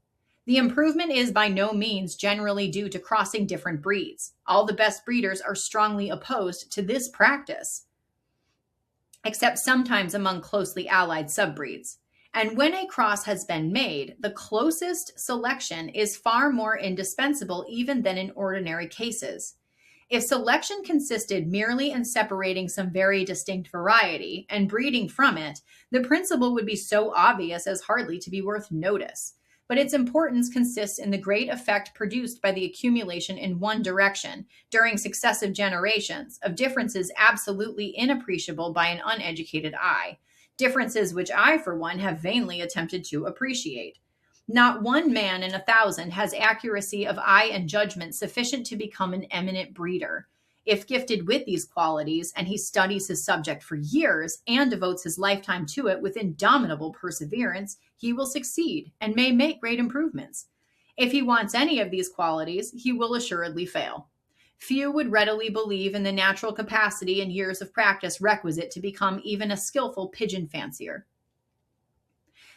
The improvement is by no means generally due to crossing different breeds. All the best breeders are strongly opposed to this practice, except sometimes among closely allied subbreeds. And when a cross has been made, the closest selection is far more indispensable even than in ordinary cases. If selection consisted merely in separating some very distinct variety and breeding from it, the principle would be so obvious as hardly to be worth notice. But its importance consists in the great effect produced by the accumulation in one direction, during successive generations, of differences absolutely inappreciable by an uneducated eye, differences which I, for one, have vainly attempted to appreciate. Not one man in 1,000 has accuracy of eye and judgment sufficient to become an eminent breeder. If gifted with these qualities, and he studies his subject for years and devotes his lifetime to it with indomitable perseverance, he will succeed and may make great improvements. If he wants any of these qualities, he will assuredly fail. Few would readily believe in the natural capacity and years of practice requisite to become even a skillful pigeon fancier.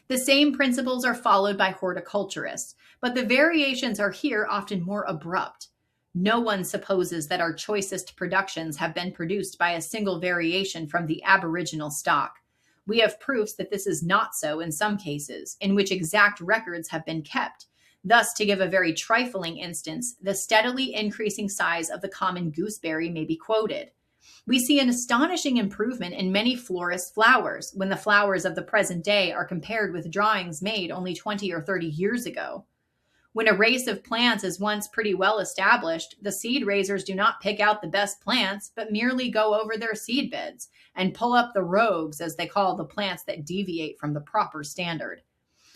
The same principles are followed by horticulturists, but the variations are here often more abrupt. No one supposes that our choicest productions have been produced by a single variation from the aboriginal stock. We have proofs that this is not so in some cases, in which exact records have been kept. Thus, to give a very trifling instance, the steadily increasing size of the common gooseberry may be quoted. We see an astonishing improvement in many florists' flowers when the flowers of the present day are compared with drawings made only 20 or 30 years ago. When a race of plants is once pretty well established, the seed raisers do not pick out the best plants, but merely go over their seed beds and pull up the rogues, as they call the plants that deviate from the proper standard.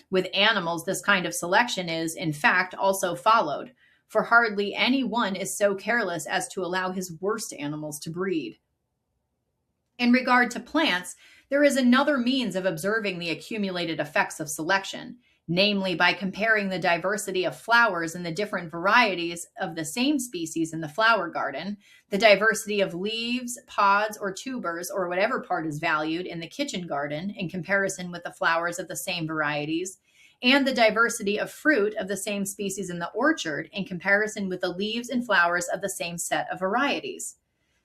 With animals, this kind of selection is, in fact, also followed, for hardly any one is so careless as to allow his worst animals to breed. In regard to plants, there is another means of observing the accumulated effects of selection, namely by comparing the diversity of flowers in the different varieties of the same species in the flower garden, the diversity of leaves, pods, or tubers, or whatever part is valued in the kitchen garden in comparison with the flowers of the same varieties, and the diversity of fruit of the same species in the orchard in comparison with the leaves and flowers of the same set of varieties.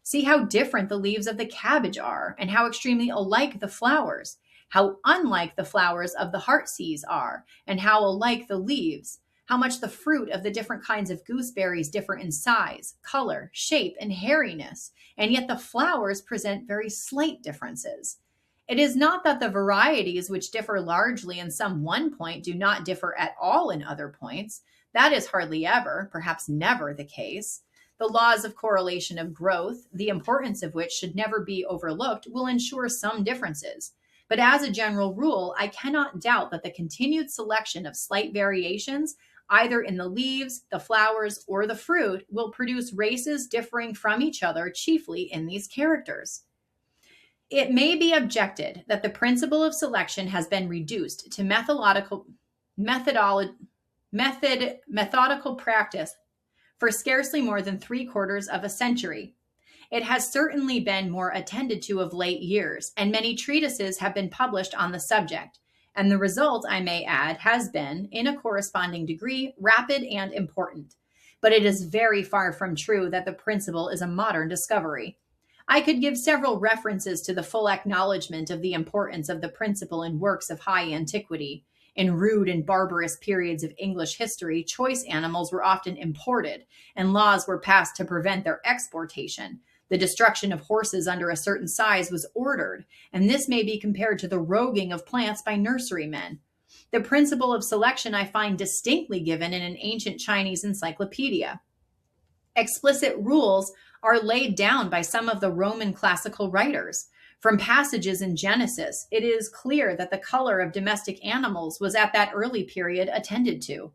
See how different the leaves of the cabbage are, and how extremely alike the flowers, how unlike the flowers of the heartsease are, and how alike the leaves, how much the fruit of the different kinds of gooseberries differ in size, color, shape, and hairiness, and yet the flowers present very slight differences. It is not that the varieties which differ largely in some one point do not differ at all in other points. That is hardly ever, perhaps never, the case. The laws of correlation of growth, the importance of which should never be overlooked, will ensure some differences. But as a general rule, I cannot doubt that the continued selection of slight variations, either in the leaves, the flowers, or the fruit, will produce races differing from each other chiefly in these characters. It may be objected that the principle of selection has been reduced to methodical practice for scarcely more than 3/4 of a century. It has certainly been more attended to of late years, and many treatises have been published on the subject, and the result, I may add, has been, in a corresponding degree, rapid and important. But it is very far from true that the principle is a modern discovery. I could give several references to the full acknowledgement of the importance of the principle in works of high antiquity. In rude and barbarous periods of English history, choice animals were often imported, and laws were passed to prevent their exportation. The destruction of horses under a certain size was ordered, and this may be compared to the roguing of plants by nurserymen. The principle of selection I find distinctly given in an ancient Chinese encyclopedia. Explicit rules are laid down by some of the Roman classical writers. From passages in Genesis, it is clear that the color of domestic animals was at that early period attended to.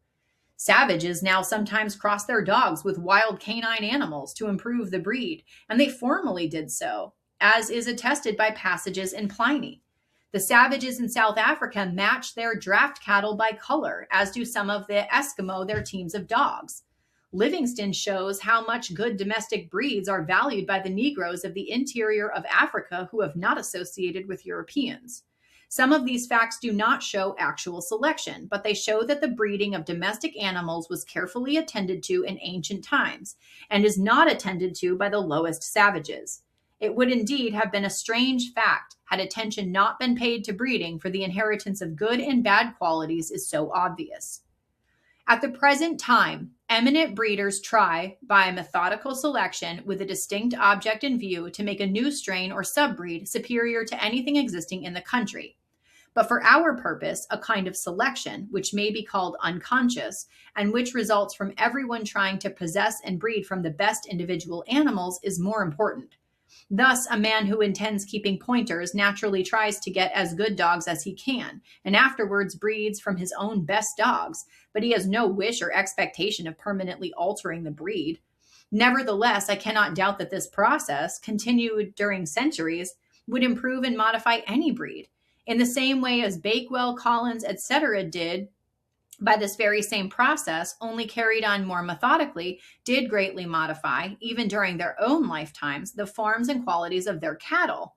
Savages now sometimes cross their dogs with wild canine animals to improve the breed, and they formerly did so, as is attested by passages in Pliny. The savages in South Africa match their draft cattle by color, as do some of the Eskimo their teams of dogs. Livingston shows how much good domestic breeds are valued by the Negroes of the interior of Africa who have not associated with Europeans. Some of these facts do not show actual selection, but they show that the breeding of domestic animals was carefully attended to in ancient times and is not attended to by the lowest savages. It would indeed have been a strange fact had attention not been paid to breeding, for the inheritance of good and bad qualities is so obvious. At the present time, eminent breeders try, by methodical selection with a distinct object in view, to make a new strain or subbreed superior to anything existing in the country. But for our purpose, a kind of selection, which may be called unconscious, and which results from everyone trying to possess and breed from the best individual animals, is more important. Thus, a man who intends keeping pointers naturally tries to get as good dogs as he can, and afterwards breeds from his own best dogs, but he has no wish or expectation of permanently altering the breed. Nevertheless, I cannot doubt that this process, continued during centuries, would improve and modify any breed, in the same way as Bakewell, Collins, etc. did by this very same process, only carried on more methodically, did greatly modify, even during their own lifetimes, the forms and qualities of their cattle.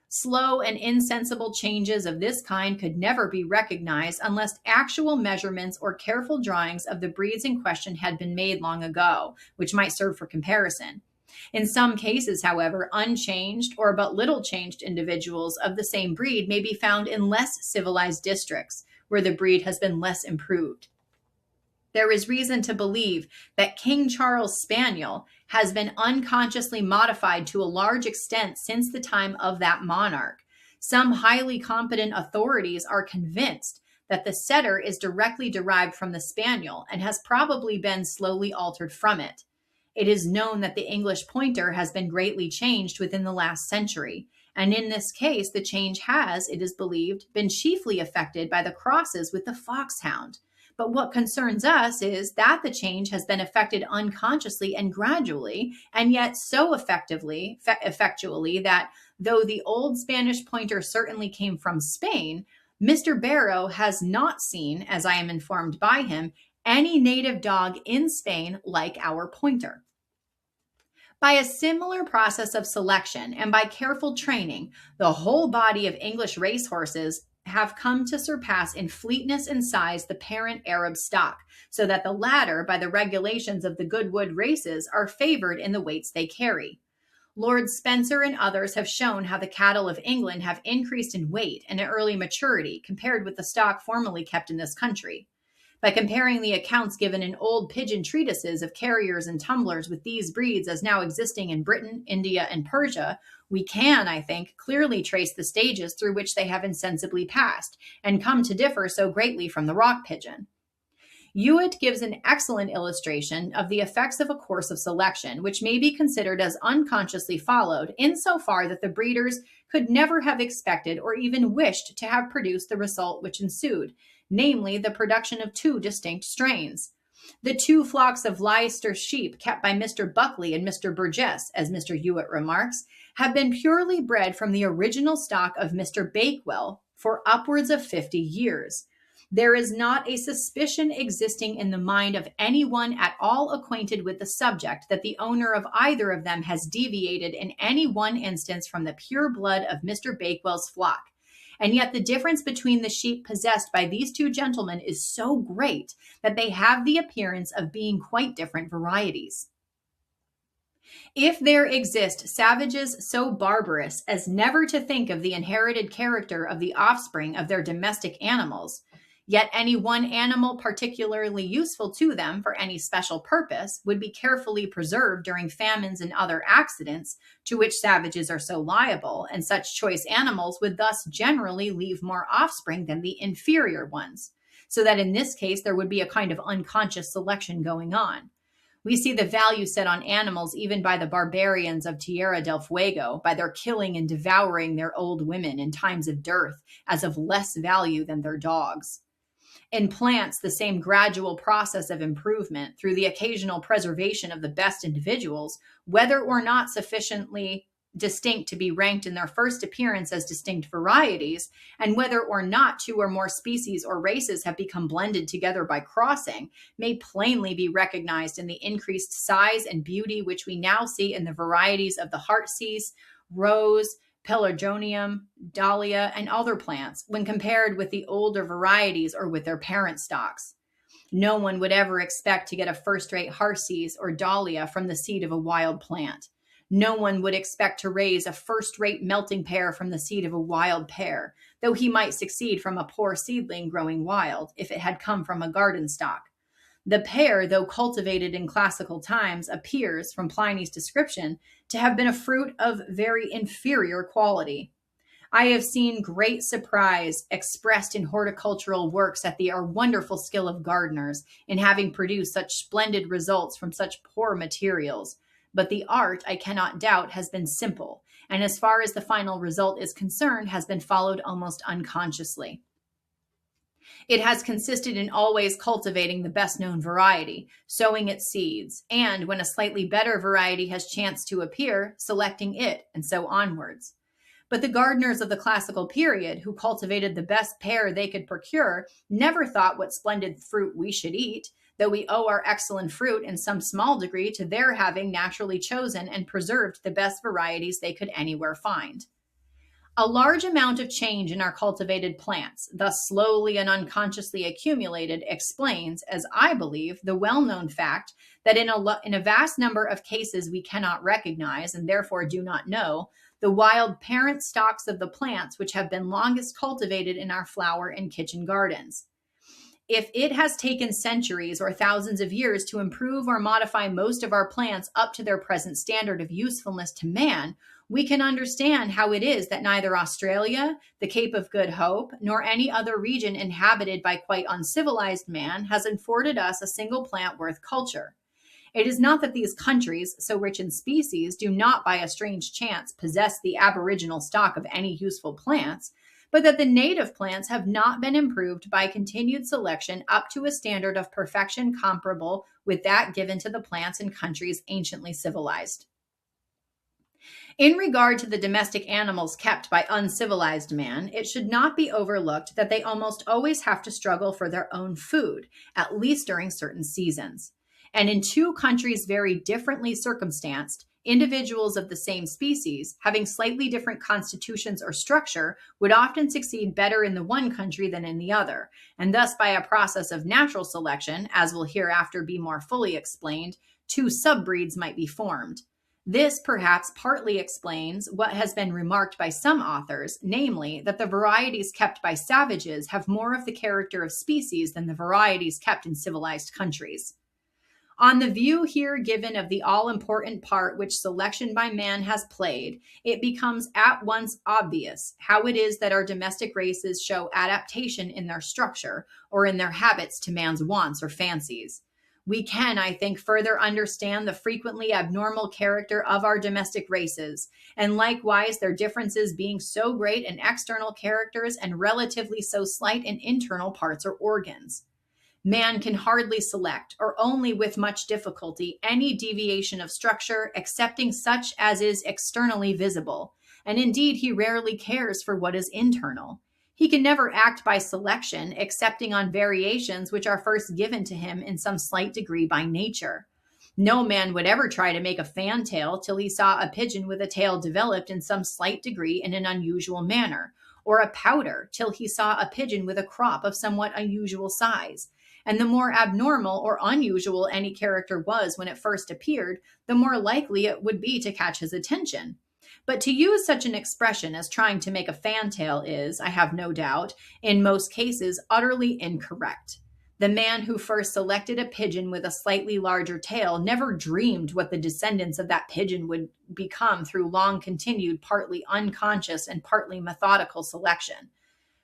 Slow and insensible changes of this kind could never be recognized unless actual measurements or careful drawings of the breeds in question had been made long ago, which might serve for comparison. In some cases, however, unchanged or but little changed individuals of the same breed may be found in less civilized districts, where the breed has been less improved. There is reason to believe that King Charles Spaniel has been unconsciously modified to a large extent since the time of that monarch. Some highly competent authorities are convinced that the setter is directly derived from the spaniel and has probably been slowly altered from it. It is known that the English pointer has been greatly changed within the last century, and in this case, the change has, it is believed, been chiefly effected by the crosses with the foxhound. But what concerns us is that the change has been effected unconsciously and gradually, and yet so effectually that though the old Spanish pointer certainly came from Spain, Mr. Barrow has not seen, as I am informed by him, any native dog in Spain like our pointer. By a similar process of selection and by careful training, the whole body of English racehorses have come to surpass in fleetness and size the parent Arab stock, so that the latter, by the regulations of the Goodwood races, are favored in the weights they carry. Lord Spencer and others have shown how the cattle of England have increased in weight and in early maturity compared with the stock formerly kept in this country. By comparing the accounts given in old pigeon treatises of carriers and tumblers with these breeds as now existing in Britain, India, and Persia, we can, I think, clearly trace the stages through which they have insensibly passed, and come to differ so greatly from the rock pigeon. Hewitt gives an excellent illustration of the effects of a course of selection, which may be considered as unconsciously followed, insofar that the breeders could never have expected or even wished to have produced the result which ensued, namely the production of two distinct strains. The two flocks of Leicester sheep kept by Mr. Buckley and Mr. Burgess, as Mr. Hewitt remarks, have been purely bred from the original stock of Mr. Bakewell for upwards of 50 years. There is not a suspicion existing in the mind of anyone at all acquainted with the subject that the owner of either of them has deviated in any one instance from the pure blood of Mr. Bakewell's flock. And yet the difference between the sheep possessed by these two gentlemen is so great that they have the appearance of being quite different varieties. If there exist savages so barbarous as never to think of the inherited character of the offspring of their domestic animals, yet any one animal particularly useful to them for any special purpose would be carefully preserved during famines and other accidents to which savages are so liable, and such choice animals would thus generally leave more offspring than the inferior ones, so that in this case there would be a kind of unconscious selection going on. We see the value set on animals even by the barbarians of Tierra del Fuego, by their killing and devouring their old women in times of dearth, as of less value than their dogs. In plants, the same gradual process of improvement through the occasional preservation of the best individuals, whether or not sufficiently distinct to be ranked in their first appearance as distinct varieties, and whether or not two or more species or races have become blended together by crossing, may plainly be recognized in the increased size and beauty which we now see in the varieties of the heartsease, rose, pelargonium, dahlia, and other plants when compared with the older varieties or with their parent stocks. No one would ever expect to get a first-rate heartsease or dahlia from the seed of a wild plant. No one would expect to raise a first-rate melting pear from the seed of a wild pear, though he might succeed from a poor seedling growing wild if it had come from a garden stock. The pear, though cultivated in classical times, appears, from Pliny's description, to have been a fruit of very inferior quality. I have seen great surprise expressed in horticultural works at the wonderful skill of gardeners in having produced such splendid results from such poor materials. But the art, I cannot doubt, has been simple, and as far as the final result is concerned, has been followed almost unconsciously. It has consisted in always cultivating the best known variety, sowing its seeds, and when a slightly better variety has chanced to appear, selecting it, and so onwards. But the gardeners of the classical period, who cultivated the best pear they could procure, never thought what splendid fruit we should eat, though we owe our excellent fruit in some small degree to their having naturally chosen and preserved the best varieties they could anywhere find. A large amount of change in our cultivated plants, thus slowly and unconsciously accumulated, explains, as I believe, the well-known fact that in a vast number of cases we cannot recognize, and therefore do not know, the wild parent stocks of the plants which have been longest cultivated in our flower and kitchen gardens. If it has taken centuries or thousands of years to improve or modify most of our plants up to their present standard of usefulness to man, we can understand how it is that neither Australia, the Cape of Good Hope, nor any other region inhabited by quite uncivilized man has afforded us a single plant worth culture. It is not that these countries, so rich in species, do not by a strange chance possess the aboriginal stock of any useful plants, but that the native plants have not been improved by continued selection up to a standard of perfection comparable with that given to the plants in countries anciently civilized. In regard to the domestic animals kept by uncivilized man, it should not be overlooked that they almost always have to struggle for their own food, at least during certain seasons. And in two countries very differently circumstanced, individuals of the same species, having slightly different constitutions or structure, would often succeed better in the one country than in the other, and thus by a process of natural selection, as will hereafter be more fully explained, two subbreeds might be formed. This perhaps partly explains what has been remarked by some authors, namely that the varieties kept by savages have more of the character of species than the varieties kept in civilized countries. On the view here given of the all-important part which selection by man has played, it becomes at once obvious how it is that our domestic races show adaptation in their structure or in their habits to man's wants or fancies. We can, I think, further understand the frequently abnormal character of our domestic races, and likewise their differences being so great in external characters and relatively so slight in internal parts or organs. Man can hardly select, or only with much difficulty, any deviation of structure, excepting such as is externally visible, and indeed he rarely cares for what is internal. He can never act by selection, excepting on variations which are first given to him in some slight degree by nature. No man would ever try to make a fantail till he saw a pigeon with a tail developed in some slight degree in an unusual manner, or a pouter till he saw a pigeon with a crop of somewhat unusual size. And the more abnormal or unusual any character was when it first appeared, the more likely it would be to catch his attention. But to use such an expression as trying to make a fantail is, I have no doubt, in most cases utterly incorrect. The man who first selected a pigeon with a slightly larger tail never dreamed what the descendants of that pigeon would become through long continued, partly unconscious and partly methodical selection.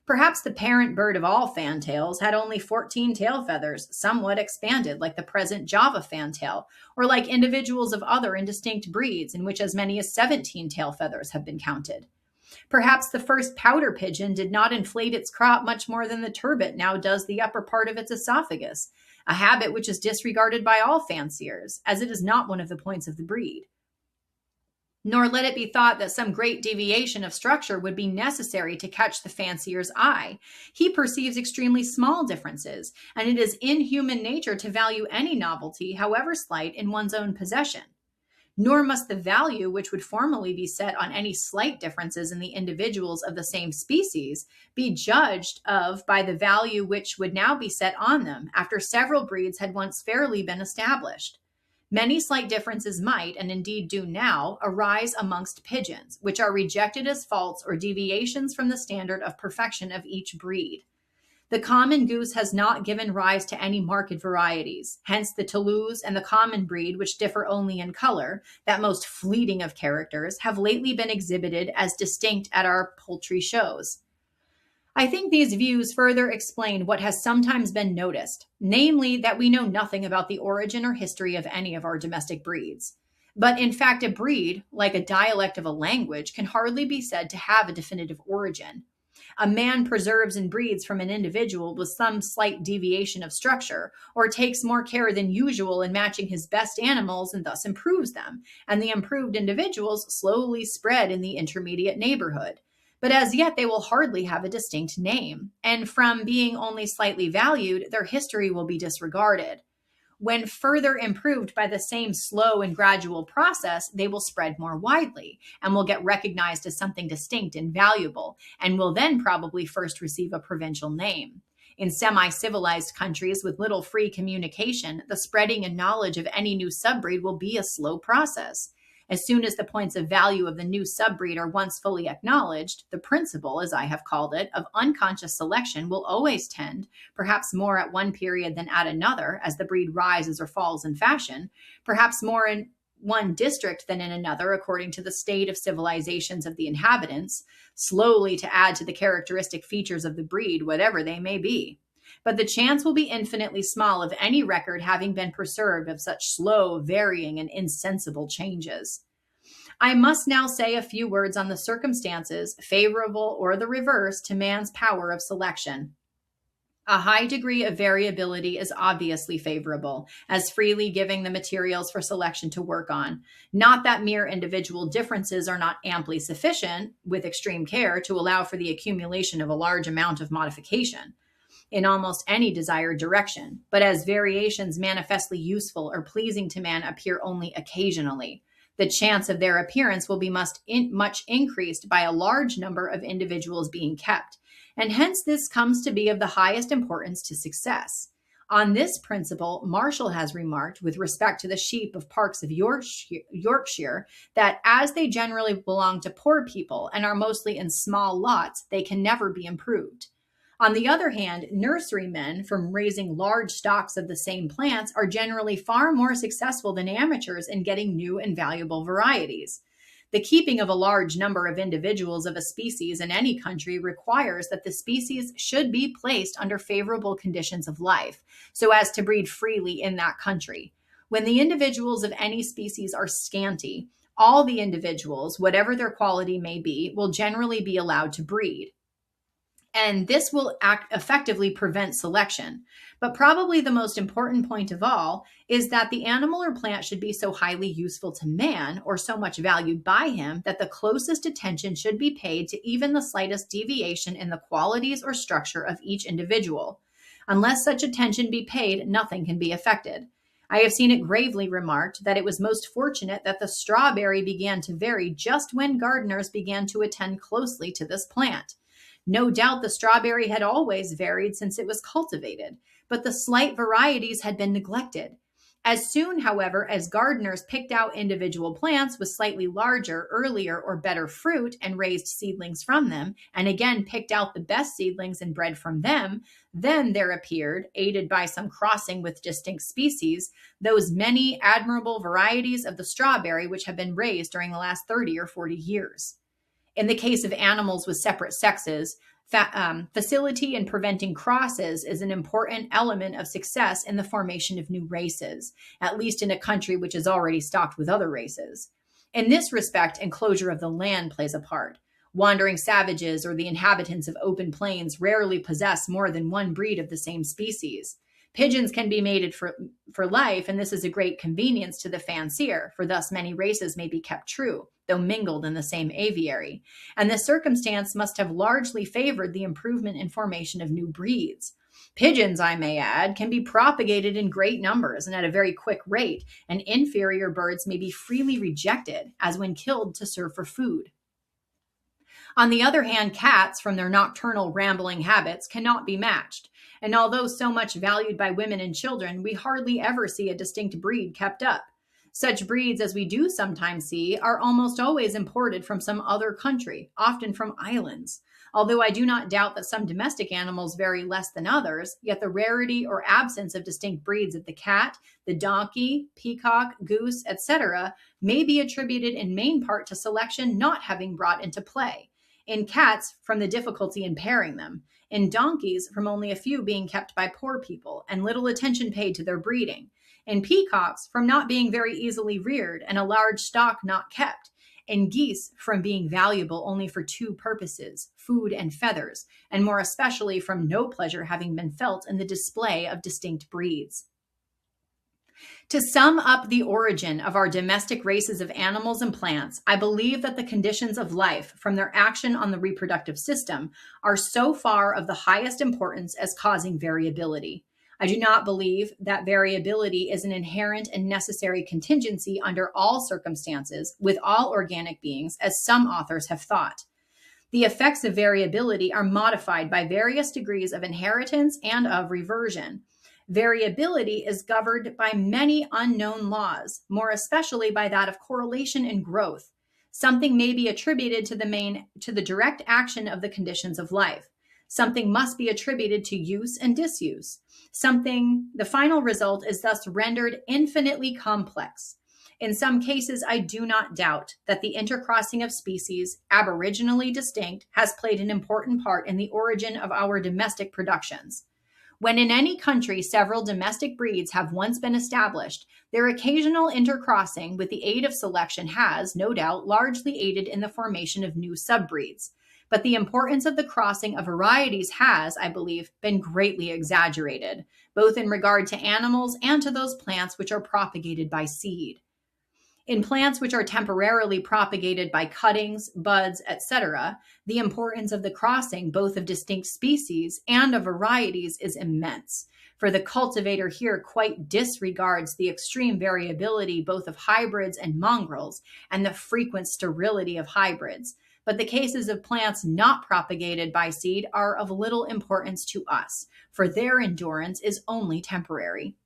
Perhaps the parent bird of all fantails had only 14 tail feathers, somewhat expanded like the present Java fantail, or like individuals of other indistinct breeds in which as many as 17 tail feathers have been counted. Perhaps the first pouter pigeon did not inflate its crop much more than the turbot now does the upper part of its esophagus, a habit which is disregarded by all fanciers, as it is not one of the points of the breed. Nor let it be thought that some great deviation of structure would be necessary to catch the fancier's eye. He perceives extremely small differences, and it is in human nature to value any novelty, however slight, in one's own possession. nor must the value which would formally be set on any slight differences in the individuals of the same species be judged of by the value which would now be set on them after several breeds had once fairly been established. Many slight differences might, and indeed do now, arise amongst pigeons, which are rejected as faults or deviations from the standard of perfection of each breed. The common goose has not given rise to any marked varieties. Hence the Toulouse and the common breed, which differ only in color, that most fleeting of characters, have lately been exhibited as distinct at our poultry shows. I think these views further explain what has sometimes been noticed, namely that we know nothing about the origin or history of any of our domestic breeds. But in fact, a breed, like a dialect of a language, can hardly be said to have a definitive origin. A man preserves and breeds from an individual with some slight deviation of structure, or takes more care than usual in matching his best animals and thus improves them, and the improved individuals slowly spread in the intermediate neighborhood. But as yet they will hardly have a distinct name, and from being only slightly valued, their history will be disregarded. When further improved by the same slow and gradual process, they will spread more widely and will get recognized as something distinct and valuable, and will then probably first receive a provincial name. In semi-civilized countries with little free communication, the spreading and knowledge of any new subbreed will be a slow process. As soon as the points of value of the new subbreed are once fully acknowledged, the principle, as I have called it, of unconscious selection will always tend, perhaps more at one period than at another, as the breed rises or falls in fashion, perhaps more in one district than in another, according to the state of civilizations of the inhabitants, slowly to add to the characteristic features of the breed, whatever they may be. But the chance will be infinitely small of any record having been preserved of such slow, varying, and insensible changes. I must now say a few words on the circumstances, favorable or the reverse, to man's power of selection. A high degree of variability is obviously favorable, as freely giving the materials for selection to work on. Not that mere individual differences are not amply sufficient, with extreme care, to allow for the accumulation of a large amount of modification in almost any desired direction, but as variations manifestly useful or pleasing to man appear only occasionally, the chance of their appearance will be much increased by a large number of individuals being kept, and hence this comes to be of the highest importance to success. On this principle, Marshall has remarked, with respect to the sheep of parks of Yorkshire, that as they generally belong to poor people and are mostly in small lots, they can never be improved. On the other hand, nurserymen, from raising large stocks of the same plants, are generally far more successful than amateurs in getting new and valuable varieties. The keeping of a large number of individuals of a species in any country requires that the species should be placed under favorable conditions of life, so as to breed freely in that country. When the individuals of any species are scanty, all the individuals, whatever their quality may be, will generally be allowed to breed. And this will effectively prevent selection. But probably the most important point of all is that the animal or plant should be so highly useful to man, or so much valued by him, that the closest attention should be paid to even the slightest deviation in the qualities or structure of each individual. Unless such attention be paid, nothing can be effected. I have seen it gravely remarked that it was most fortunate that the strawberry began to vary just when gardeners began to attend closely to this plant. No doubt the strawberry had always varied since it was cultivated, but the slight varieties had been neglected. As soon, however, as gardeners picked out individual plants with slightly larger, earlier, or better fruit and raised seedlings from them, and again picked out the best seedlings and bred from them, then there appeared, aided by some crossing with distinct species, those many admirable varieties of the strawberry which have been raised during the last 30 or 40 years. In the case of animals with separate sexes, facility in preventing crosses is an important element of success in the formation of new races, at least in a country which is already stocked with other races. In this respect, enclosure of the land plays a part. Wandering savages or the inhabitants of open plains rarely possess more than one breed of the same species. Pigeons can be mated for life, and this is a great convenience to the fancier, for thus many races may be kept true, though mingled in the same aviary. And this circumstance must have largely favored the improvement and formation of new breeds. Pigeons, I may add, can be propagated in great numbers and at a very quick rate, and inferior birds may be freely rejected, as when killed to serve for food. On the other hand, cats, from their nocturnal rambling habits, cannot be matched. And although so much valued by women and children, we hardly ever see a distinct breed kept up. Such breeds as we do sometimes see are almost always imported from some other country, often from islands. Although I do not doubt that some domestic animals vary less than others, yet the rarity or absence of distinct breeds of the cat, the donkey, peacock, goose, etc., may be attributed in main part to selection not having brought into play. In cats, from the difficulty in pairing them. In donkeys, from only a few being kept by poor people and little attention paid to their breeding. In peacocks, from not being very easily reared and a large stock not kept. In geese, from being valuable only for two purposes, food and feathers, and more especially from no pleasure having been felt in the display of distinct breeds. To sum up the origin of our domestic races of animals and plants, I believe that the conditions of life, from their action on the reproductive system, are so far of the highest importance as causing variability. I do not believe that variability is an inherent and necessary contingency under all circumstances with all organic beings, as some authors have thought. The effects of variability are modified by various degrees of inheritance and of reversion. Variability is governed by many unknown laws, more especially by that of correlation and growth. Something may be attributed to the direct action of the conditions of life. Something must be attributed to use and disuse. The final result is thus rendered infinitely complex. In some cases, I do not doubt that the intercrossing of species, aboriginally distinct, has played an important part in the origin of our domestic productions. When in any country several domestic breeds have once been established, their occasional intercrossing with the aid of selection has, no doubt, largely aided in the formation of new subbreeds. But the importance of the crossing of varieties has, I believe, been greatly exaggerated, both in regard to animals and to those plants which are propagated by seed. In plants which are temporarily propagated by cuttings, buds, etc., the importance of the crossing both of distinct species and of varieties is immense, for the cultivator here quite disregards the extreme variability both of hybrids and mongrels and the frequent sterility of hybrids. But the cases of plants not propagated by seed are of little importance to us, for their endurance is only temporary.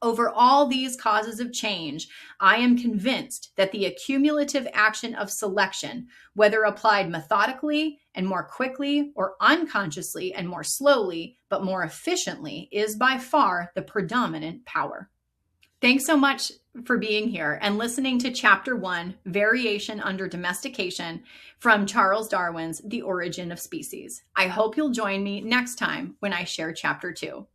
Over all these causes of change, I am convinced that the accumulative action of selection, whether applied methodically and more quickly or unconsciously and more slowly, but more efficiently, is by far the predominant power. Thanks so much for being here and listening to Chapter 1, Variation Under Domestication, from Charles Darwin's The Origin of Species. I hope you'll join me next time when I share Chapter 2.